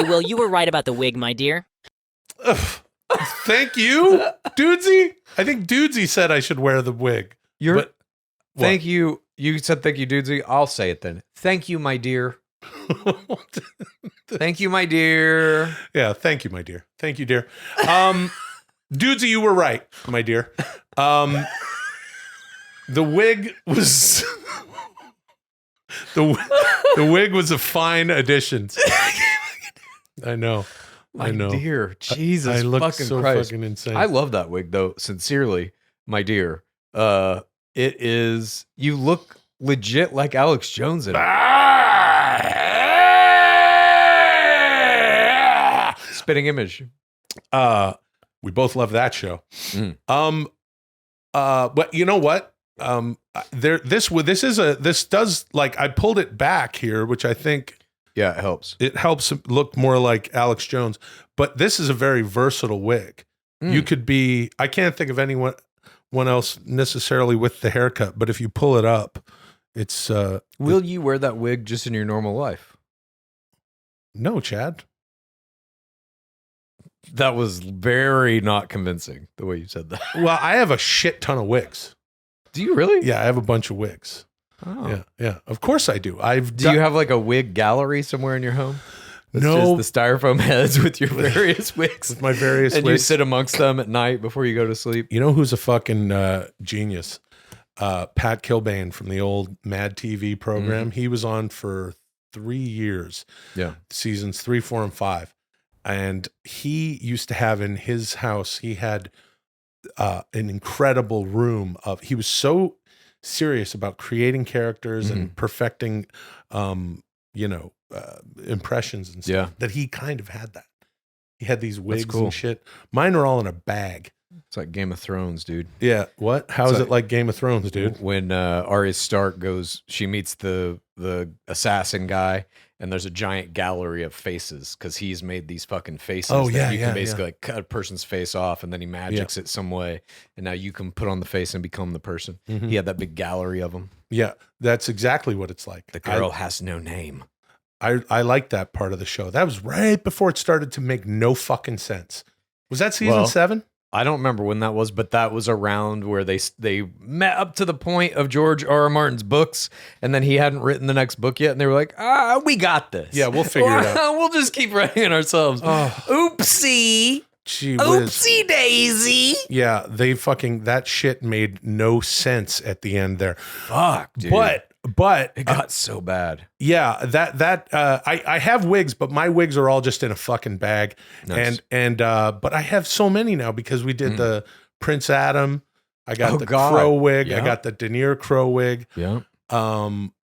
Will, you were right about the wig, my dear. Thank you, Dudesy. I think Dudesy said I should wear the wig. Thank you. You said thank you, Dudesy. I'll say it then. Thank you, my dear. Thank you, my dear. Yeah, thank you, my dear. Thank you, dear. Dudesy, you were right, my dear. The wig was The wig was a fine addition. I know. My I know. dear, Jesus I look fucking so Christ. fucking insane. I love that wig though, sincerely, my dear. It is, you look legit like Alex Jones in it. Spitting image. We both love that show. Mm. But you know what? This does, like, I pulled it back here, which I think Yeah, it helps. it helps look more like Alex Jones, but this is a very versatile wig. Mm. You could be, I can't think of anyone else necessarily with the haircut, but if you pull it up, it's Will you wear that wig just in your normal life? no, Chad. That was very not convincing, the way you said that. Well, I have a shit ton of wigs. Do you really? Yeah, I have a bunch of wigs. Oh. Yeah. Of course I do. Do you have like a wig gallery somewhere in your home? It's No. just the styrofoam heads with your various wigs. with my various And you wigs? sit amongst them at night before you go to sleep. You know who's a fucking genius? Pat Kilbane from the old Mad TV program. He was on for 3 years. Yeah. Seasons 3, 4, and 5. And he used to have in his house, he had an incredible room of, he was so serious about creating characters and perfecting, impressions and stuff that he kind of had that. He had these wigs cool. and shit. Mine are all in a bag. It's like Game of Thrones, dude. Yeah. What? How is it like Game of Thrones, dude? When Arya Stark she meets the assassin guy, and there's a giant gallery of faces because he's made these fucking faces. Oh, that yeah, you yeah, can basically like cut a person's face off, and then he magics it some way, and now you can put on the face and become the person. He had that big gallery of them. Yeah, that's exactly what it's like. The girl has no name. I like that part of the show. That was right before it started to make no fucking sense. Was that season 7? I don't remember when that was, but that was around where they met up to the point of George R.R. Martin's books, and then he hadn't written the next book yet, and they were like, we got this. Yeah, we'll figure it out. We'll just keep writing it ourselves. Oopsie. Gee whiz. Oopsie daisy. Yeah, that shit made no sense at the end there. Fuck, dude. But it got so bad. Yeah, I have wigs, but my wigs are all just in a fucking bag. Nice. But I have so many now because we did the Prince Adam. I got the God. crow wig. Yeah. I got the Denier crow wig. Yeah.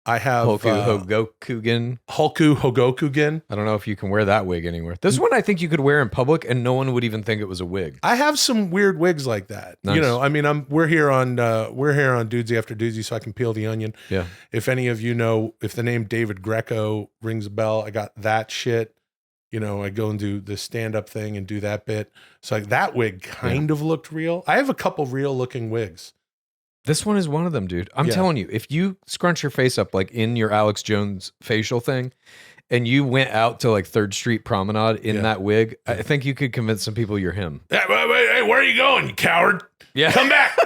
I have Hogokugen. Hogokugen. I don't know if you can wear that wig anywhere. This one I think you could wear in public and no one would even think it was a wig. I have some weird wigs like that. Nice. You know, I mean, we're here on Dudesy After Dudesy, so I can peel the onion. Yeah. If any of you know, if the name David Greco rings a bell, I got that shit. You know, I go and do the stand-up thing and do that bit. So like that wig kind of looked real. I have a couple real looking wigs. This one is one of them, dude. I'm telling you, if you scrunch your face up like in your Alex Jones facial thing and you went out to like 3rd Street Promenade in that wig, I think you could convince some people you're him. Hey, where are you going, you coward? Yeah. Come back.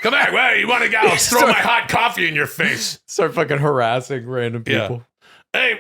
Come back. Well, you want to go? I'll throw my hot coffee in your face. Start fucking harassing random people. Hey,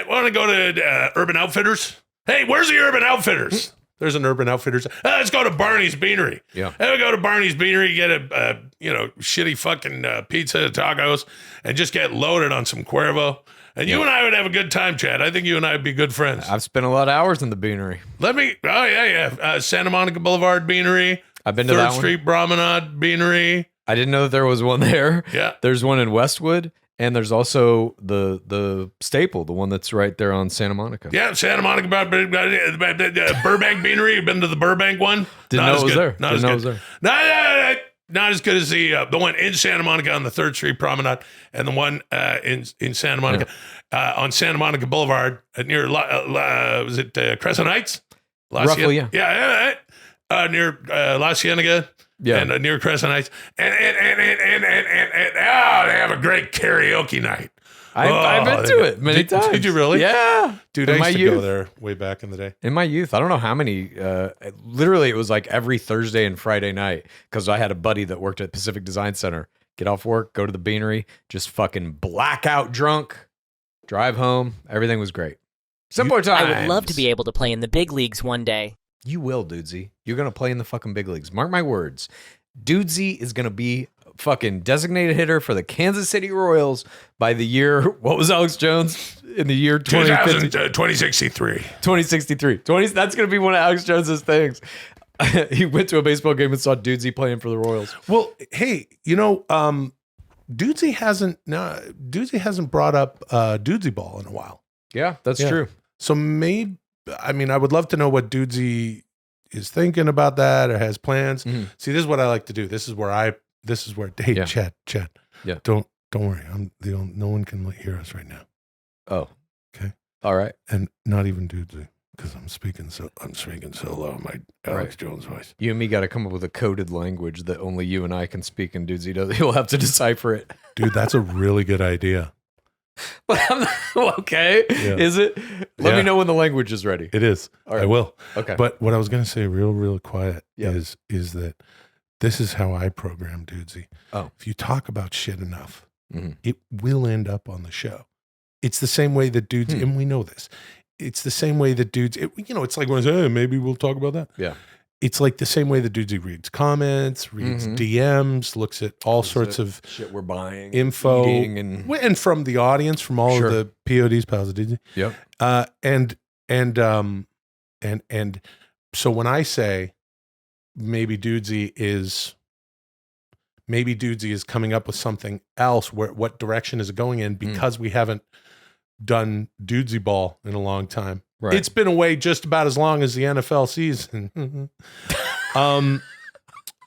want to go to Urban Outfitters? Hey, where's the Urban Outfitters? There's an Urban Outfitters. Let's go to Barney's Beanery. Yeah. Hey, we go to Barney's Beanery, get a shitty fucking pizza, tacos, and just get loaded on some Cuervo. And you and I would have a good time, Chad. I think you and I would be good friends. I've spent a lot of hours in the Beanery. Santa Monica Boulevard Beanery. I've been to that 3rd one. Street Promenade Beanery. I didn't know that there was one there. Yeah. There's one in Westwood. And there's also the Staple, the one that's right there on Santa Monica. Yeah, Santa Monica, Burbank Beanery. You been to the Burbank one? Didn't know it was there. Not as good. Not as good as the one in Santa Monica on the 3rd Street Promenade, and the one in Santa Monica on Santa Monica Boulevard near was it Crescent Heights? Roughly, yeah. Yeah, near La Cienega. Yeah. And near Crescent Heights, and they have a great karaoke night. I've been to it many times. Did you really? Yeah. Dude, I used to go there way back in the day. In my youth, I don't know how many, literally it was like every Thursday and Friday night because I had a buddy that worked at Pacific Design Center. Get off work, go to the Beanery, just fucking blackout drunk, drive home. Everything was great. Simpler times. I would love to be able to play in the big leagues one day. You will, Dudesy. You're going to play in the fucking big leagues. Mark my words. Dudesy is going to be fucking designated hitter for the Kansas City Royals by the year, what was Alex Jones in the year 2063. 2063. That's going to be one of Alex Jones's things. He went to a baseball game and saw Dudesy playing for the Royals. Well, hey, Dudesy hasn't brought up Dudesy ball in a while. Yeah, that's true. So maybe, I would love to know what Dudesy is thinking about that or has plans. Mm-hmm. See, this is what I like to do. This is where hey, Yeah. Chad. Yeah. Don't worry. No one can hear us right now. Oh, okay. All right. And not even Dudesy, because I'm speaking so low, my Alex Right. Jones voice. You and me got to come up with a coded language that only you and I can speak, and Dudesy does. He'll have to decipher it. Dude, that's a really good idea. But I'm not, okay. Yeah. Is it? Let Yeah. me know when the language is ready. It is. All right. I will. Okay. But what I was going to say real quiet Yeah. is that this is how I program Dudesy. Oh. If you talk about shit enough, Mhm. it will end up on the show. It's the same way that Dudesy, and we know this, it's the same way that it's like when I say, hey, maybe we'll talk about that. Yeah. It's like the same way that Dudesy reads comments, reads DMs, looks at all sorts of shit we're buying, info, eating, and from the audience, from all Sure. of the PODs, pals of Dudesy. Yep. And so when I say maybe Dudesy is coming up with something else, what direction is it going in? Because we haven't done Dudesy ball in a long time. Right. It's been away just about as long as the NFL season.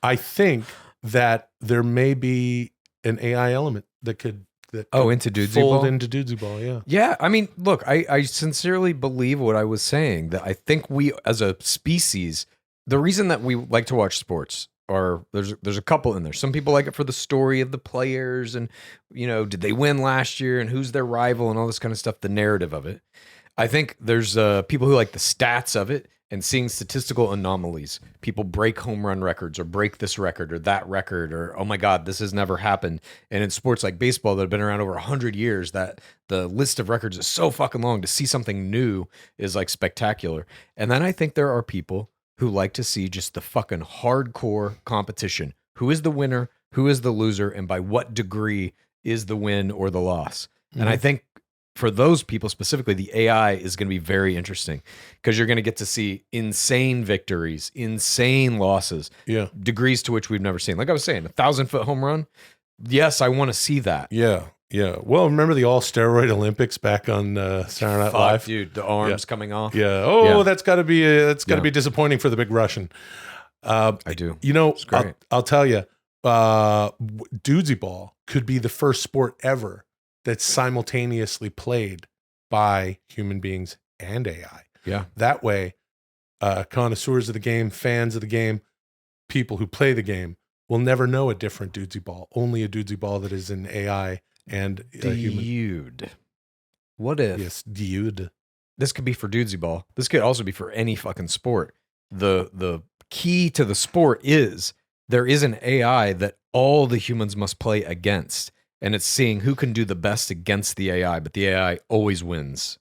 I think that there may be an AI element that could into Dudesy fold ball? into Dudesy ball. Yeah. Yeah, I mean, look, I sincerely believe what I was saying, that I think we as a species, the reason that we like to watch sports are there's a couple in there. Some people like it for the story of the players and, did they win last year and who's their rival and all this kind of stuff, the narrative of it. I think there's people who like the stats of it and seeing statistical anomalies. People break home run records or break this record or that record or, oh my God, this has never happened. And in sports like baseball that have been around over 100 years, that the list of records is so fucking long, to see something new is like spectacular. And then I think there are people who like to see just the fucking hardcore competition. Who is the winner? Who is the loser? And by what degree is the win or the loss? And I think for those people specifically, the AI is going to be very interesting because you're going to get to see insane victories, insane losses, degrees to which we've never seen. Like I was saying, 1,000-foot home run. Yes, I want to see that. Yeah. Yeah. Well, remember the all steroid Olympics back on Saturday Night Live? Dude, the arms coming off. Yeah. Oh, Yeah. that's got to be be disappointing for the big Russian. I do. It's great. I'll tell you, Dudesy ball could be the first sport ever that's simultaneously played by human beings and AI. Yeah. That way, connoisseurs of the game, fans of the game, people who play the game will never know a different Dudesy ball. Only a Dudesy ball that is in AI and human. Dude. What if this could be for Dudesy ball? This could also be for any fucking sport. The key to the sport is there is an AI that all the humans must play against. And it's seeing who can do the best against the AI, but the AI always wins.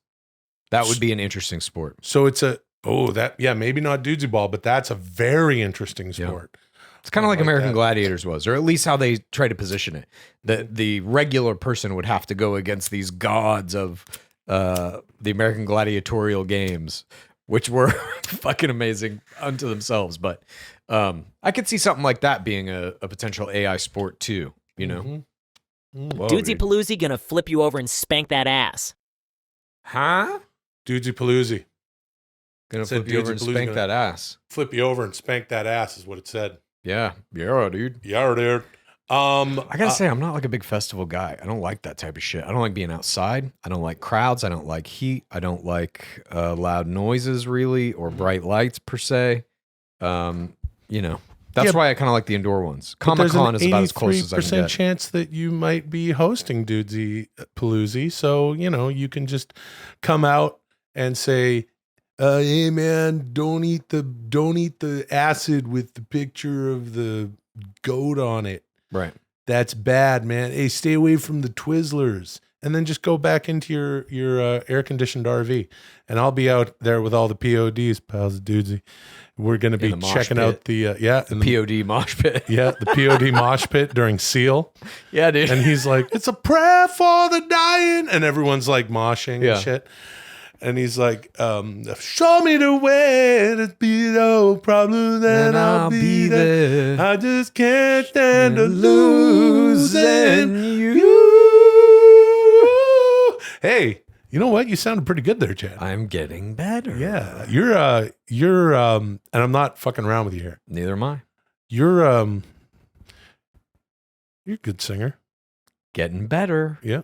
That would be an interesting sport. So it's maybe not Dudesy ball, but that's a very interesting sport. Yeah. It's kind of like American that. Gladiators was, or at least how they try to position it. That the regular person would have to go against these gods of the American gladiatorial games, which were fucking amazing unto themselves. But I could see something like that being a potential AI sport too, Mm-hmm. Whoa, Dudesy dude. Paloozy gonna flip you over and spank that ass. Huh? Dudesy Paloozy. Gonna Said flip you over and Dudesy Paloozy spank gonna- that ass. Flip you over and spank that ass is what it said. Yeah, dude. Yeah, dude. I gotta say, I'm not like a big festival guy. I don't like that type of shit. I don't like being outside. I don't like crowds. I don't like heat. I don't like loud noises really, or bright lights per se. That's why I kind of like the indoor ones. Comic-Con is about as close as I can 83% get. chance that you might be hosting Dudesy Paloozy. So, you can just come out and say, hey man, don't eat the acid with the picture of the goat on it. Right. That's bad, man. Hey, stay away from the Twizzlers. and then just go back into your air conditioned RV, and I'll be out there with all the PODs, pals, dudesy. We're going to be the mosh checking pit. out the POD mosh pit. Yeah, the POD mosh pit during Seal. Yeah, dude. And he's like, it's a prayer for the dying. And everyone's like moshing and shit. And he's like, show me the way to be no problem, then I'll be there. I just can't stand to losing you. Hey, you know what? You sounded pretty good there, Chad. I'm getting better. Yeah. You're and I'm not fucking around with you here. Neither am I. You're a good singer. Getting better. Yeah.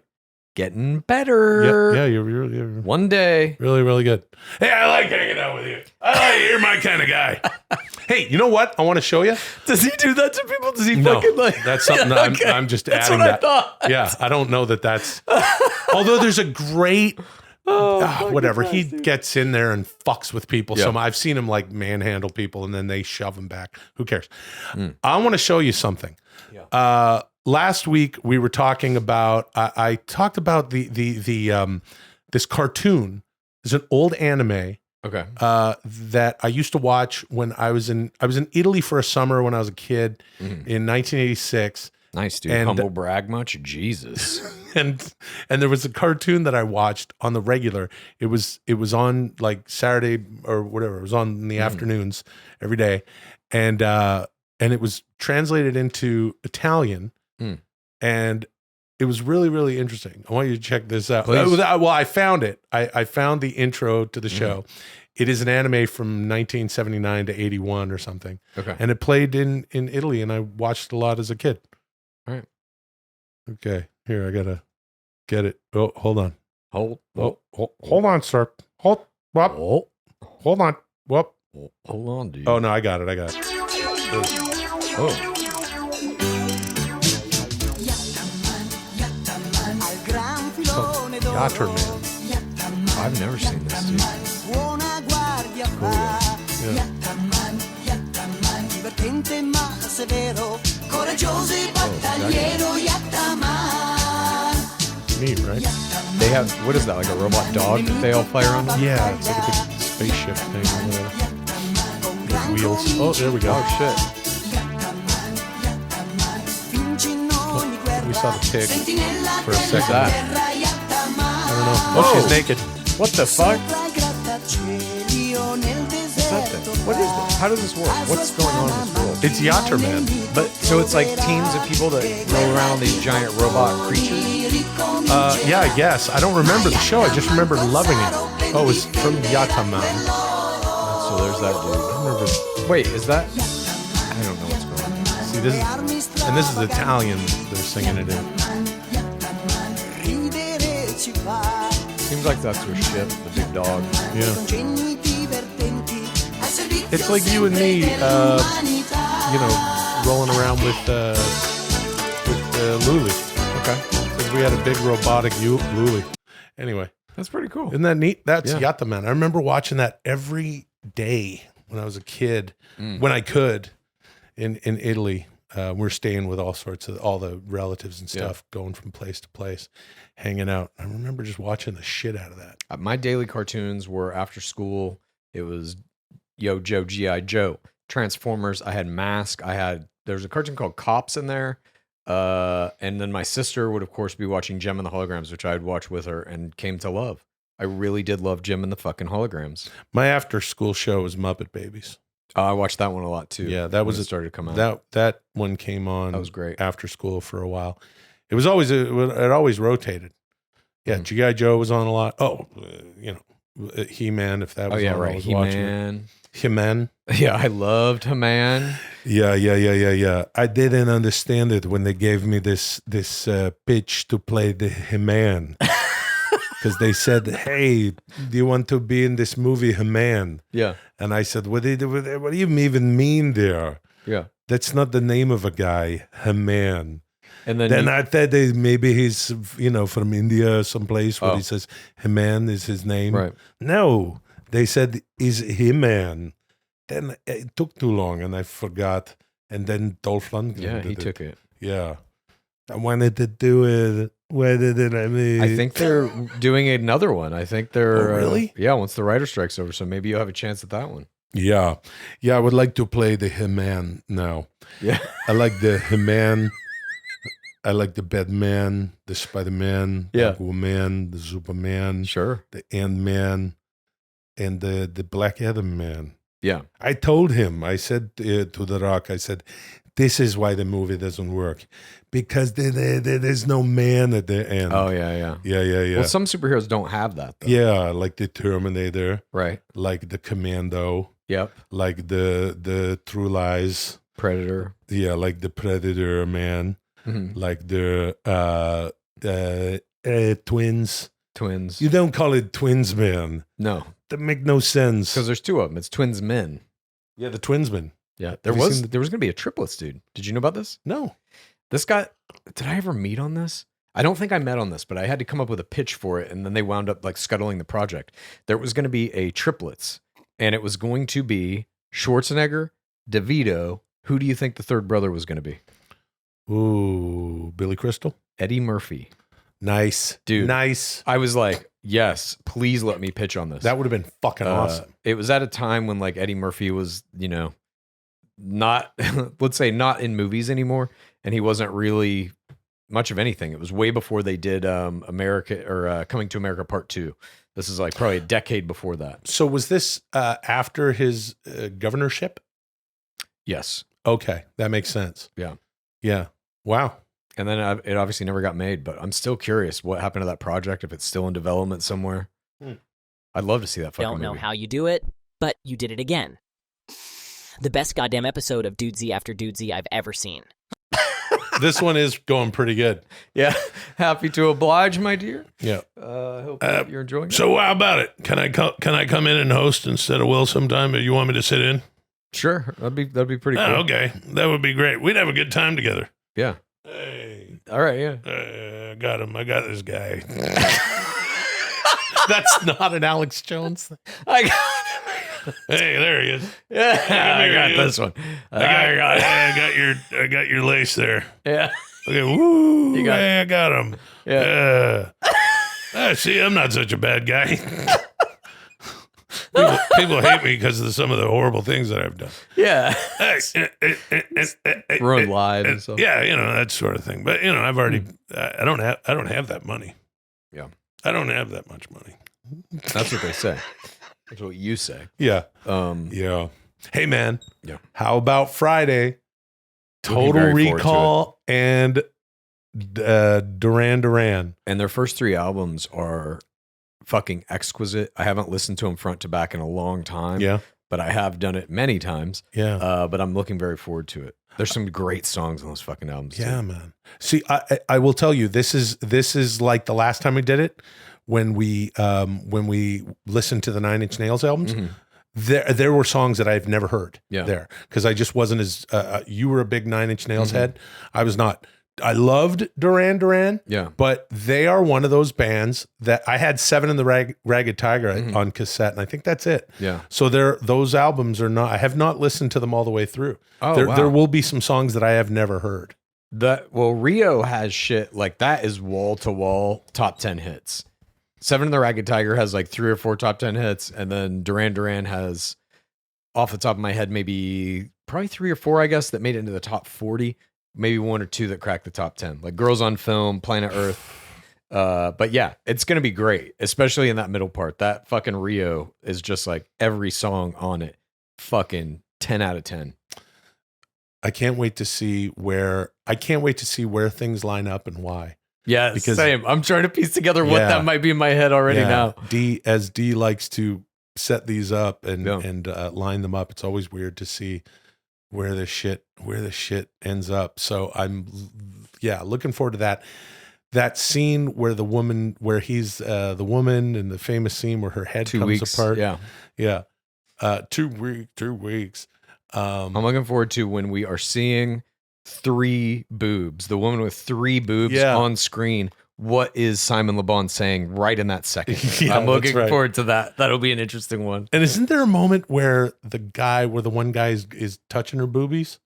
Getting better. Yeah, you're One day. really, really good. Hey, I like hanging out with you. You're my kind of guy. Hey, you know what? I want to show you. Does he do that to people? Does he No, fucking like? that's something Okay. I'm just That's adding what that. I thought. Yeah, I don't know that's. Although there's a great. Whatever. He gets in there and fucks with people. Yeah. So I've seen him like manhandle people and then they shove him back. Who cares? I want to show you something. Yeah. Last week we were talking about. I talked about the this cartoon. There's an old anime Okay. that I used to watch when I was in Italy for a summer when I was a kid in 1986. Nice, dude. And- Humble brag much? Jesus. And there was a cartoon that I watched on the regular. It was on like Saturday or whatever. It was on in the afternoons every day, and it was translated into Italian, and it was really, really interesting. I want you to check this out. Please. Well, I found it. I found the intro to the show. It is an anime from 1979 to 81 or something, Okay. and it played in Italy, and I watched a lot as a kid. All right. Okay, here I gotta get it. Oh, hold on. Hold Hold on, sir. Hold on. Whoop. Hold on, dude. Oh no, I got it. Oh. Yachter Man. I've never seen this, dude. Neat, right? They have, what is that, like a robot dog that they all fly around on? Yeah, it's like a big spaceship thing or whatever. With wheels. Oh, there we go. Oh, shit. We saw the pig for a What's second. that? I don't know. Oh, she's naked. What the fuck? What's that thing? What is this? How does this work? What's going on in this world? It's Yachter Man. But, so it's like teams of people that roll around these giant robot creatures? Yeah, I guess. I don't remember the show. I just remember loving it. Oh, it was from Yachter Man. So there's that dude. Wait, is that? I don't know what's going on. See, this is Italian. They're singing it in. Seems like that's their ship, the big dog. Yeah. It's like you and me, rolling around with Luli. Okay. Because we had a big robotic Luli. Anyway, That's pretty cool. isn't that neat? That's Yeah. Yatta Man. I remember watching that every day when I was a kid, when I could, in Italy. We're staying with all the relatives and stuff, going from place to place, hanging out. I remember just watching the shit out of that. My daily cartoons were after school. It was Yo Joe, G.I. Joe, Transformers. I had Mask. There was a cartoon called Cops in there. And then my sister would, of course, be watching Gem and the Holograms, which I'd watch with her and came to love. I really did love Gem and the fucking Holograms. My after school show was Muppet Babies. I watched that one a lot too. Yeah, that was when it it. started to come out. That one came on. That was great. After school for a while. It was always it always rotated. Yeah, G.I. Joe was on a lot. Oh, He-Man. If that was on, I was watching it. He-Man. He-Man. Yeah, I loved He-Man. Yeah. I didn't understand it when they gave me this pitch to play the He-Man. Because they said, "Hey, do you want to be in this movie, He-Man?" Yeah, And I said, "What do you even mean there? yeah. That's not the name of a guy, He-Man." And then, Then I thought that maybe he's, from India or someplace where Oh. he says He-Man is his name. Right. No, they said he's He-Man. Then it took too long and I forgot. And then Dolph Lundgren yeah, he did it. took it. Yeah. I wanted to do it. What did I mean? I think they're doing another one. I think they're really? Yeah, once the writer strike's over, so maybe you'll have a chance at that one. Yeah. I would like to play the He-Man now. Yeah, I like the He-Man. I like the Batman, the Spider-Man, Yeah. the Aquaman, the Superman, sure. the Ant-Man, and the Black Adam Man. Yeah, I told him, I said to The Rock, I said, this is why the movie doesn't work. Because there's no man at the end. oh yeah. Yeah. Well, some superheroes don't have that, though. Yeah, like the Terminator, Right. like the Commando, Yep. like the True Lies. Predator. Yeah, like the Predator man, Mhm. like the twins. Twins. You don't call it twins, man. No, That make no sense. because there's two of them. It's twins men. Yeah, the twinsmen. Yeah, there Have you was seen the- there was gonna be a triplets, dude. Did you know about this? No. This guy, did I ever meet on this? I don't think I met on this, but I had to come up with a pitch for it, and then they wound up like scuttling the project. There was going to be a triplets, and it was going to be Schwarzenegger, DeVito. Who do you think the third brother was going to be? Ooh, Billy Crystal. Eddie Murphy. Nice. Dude. Nice. I was like, yes, please let me pitch on this. That would have been fucking awesome. It was at a time when like Eddie Murphy was, not, let's say not in movies anymore. And he wasn't really much of anything. It was way before they did America or Coming to America Part 2. This is like probably a decade before that. So was this after his governorship? Yes. Okay, that makes sense. Yeah. Yeah. Wow. And then it obviously never got made, but I'm still curious what happened to that project, if it's still in development somewhere. I'd love to see that fucking Don't know movie. how you do it, but you did it again. The best goddamn episode of Dudesy After Dudesy I've ever seen. This one is going pretty good. Yeah. Happy to oblige, my dear. Yeah. I hope that you're enjoying it. So how about it? Can I come in and host instead of Will sometime? You want me to sit in? Sure. That'd be pretty cool. Oh, okay, that would be great. We'd have a good time together. Yeah. Hey, All right. Yeah. I got him. I got this guy. That's not an Alex Jones thing. I got Hey, there he is. Yeah, I here got he this is. one. I got your lace there. Yeah. Okay, woo! You got hey, I got him. Yeah. See, I'm not such a bad guy. people hate me because of some of the horrible things that I've done. Yeah. Ruined Ruined lives and stuff. Yeah, that sort of thing. But I've already. I don't have that money. Yeah. I don't have that much money. That's what they say. That's what you say. Yeah. Yeah. Hey, man. Yeah. How about Friday? Looking Total very forward to Recall and Duran Duran. And their first 3 albums are fucking exquisite. I haven't listened to them front to back in a long time. Yeah. But I have done it many times. Yeah. But I'm looking very forward to it. There's some great songs on those fucking albums. Yeah, too. man. See, I will tell you, this is like the last time we did it when we listened to the 9 Inch Nails albums. Mhm. There were songs that I've never heard Yeah. there because I just wasn't as you were a big 9 Inch Nails Mm-hmm. head. I was not. I loved Duran Duran. Yeah. But they are one of those bands that I had 7 in the Ragged Tiger Mhm. on cassette, and I think that's it. Yeah. So those albums are not. I have not listened to them all the way through. Oh, wow. There will be some songs that I have never heard. Rio has shit like that is wall to wall top 10 hits. 7 in the Ragged Tiger has like 3 or 4 top 10 hits, and then Duran Duran has, off the top of my head, maybe probably 3 or 4, I guess, that made it into the top 40. Maybe 1 or 2 that cracked the top 10, like Girls on Film, Planet Earth. But yeah, it's gonna be great, especially in that middle part. That fucking Rio is just like every song on it, fucking 10 out of 10. I can't wait to see where things line up and why. Yeah, Because- same. I'm trying to piece together what Yeah. that might be in my head already now. D likes to set these up and Yeah. line them up. It's always weird to see where the shit ends up. So I'm looking forward to that. That scene where he's the woman, and the famous scene where her head 2 comes weeks. apart. Yeah. 2 weeks. I'm looking forward to when we are seeing 3 boobs, the woman with 3 boobs Yeah. on screen. What is Simon Le Bon saying right in that second? Yeah, I'm looking that's right. forward to that. That'll be an interesting one. And isn't there a moment where the one guy is touching her boobies?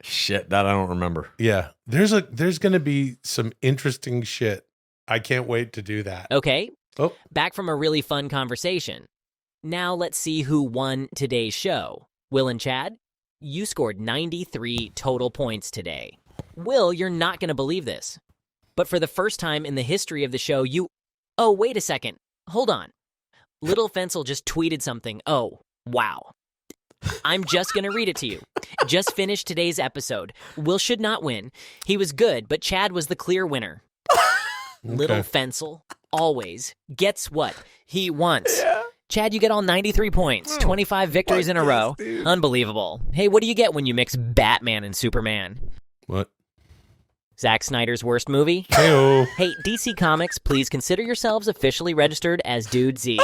Shit, that I don't remember. Yeah. There's going to be some interesting shit. I can't wait to do that. Okay, Oh, back from a really fun conversation. Now let's see who won today's show. Will and Chad, you scored 93 total points today. Will, you're not going to believe this. But for the first time in the history of the show, Oh, wait a second. Hold on. Little Fensel just tweeted something. Oh, wow. I'm just going to read it to you. Just finished today's episode. Will should not win. He was good, but Chad was the clear winner. Little Fensel always gets what he wants. Yeah. Chad, you get all 93 points, 25 victories in a row. Dude. Unbelievable. Hey, what do you get when you mix Batman and Superman? what? Zack Snyder's worst movie? Hey-o. Hey, DC Comics, please consider yourselves officially registered as Dudesy.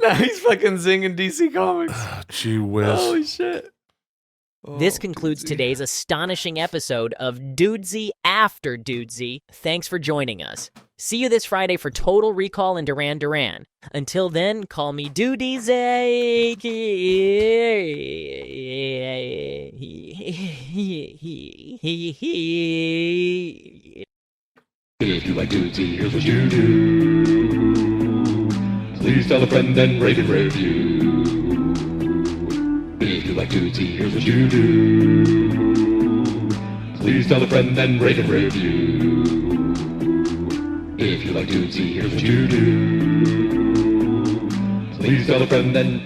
Now he's fucking singing DC Comics. Oh, gee whiz. Holy shit. This concludes today's astonishing episode of Dudesy After Dudesy. Thanks for joining us. See you this Friday for Total Recall and Duran Duran. Until then, call me Dudesy. If you like Dudesy, here's what you do. Please tell a friend and rate and review. If you like Dudesy, here's what you do. Please tell a friend and rate and review. If you like Dudesy, here's what you do. Please tell a friend and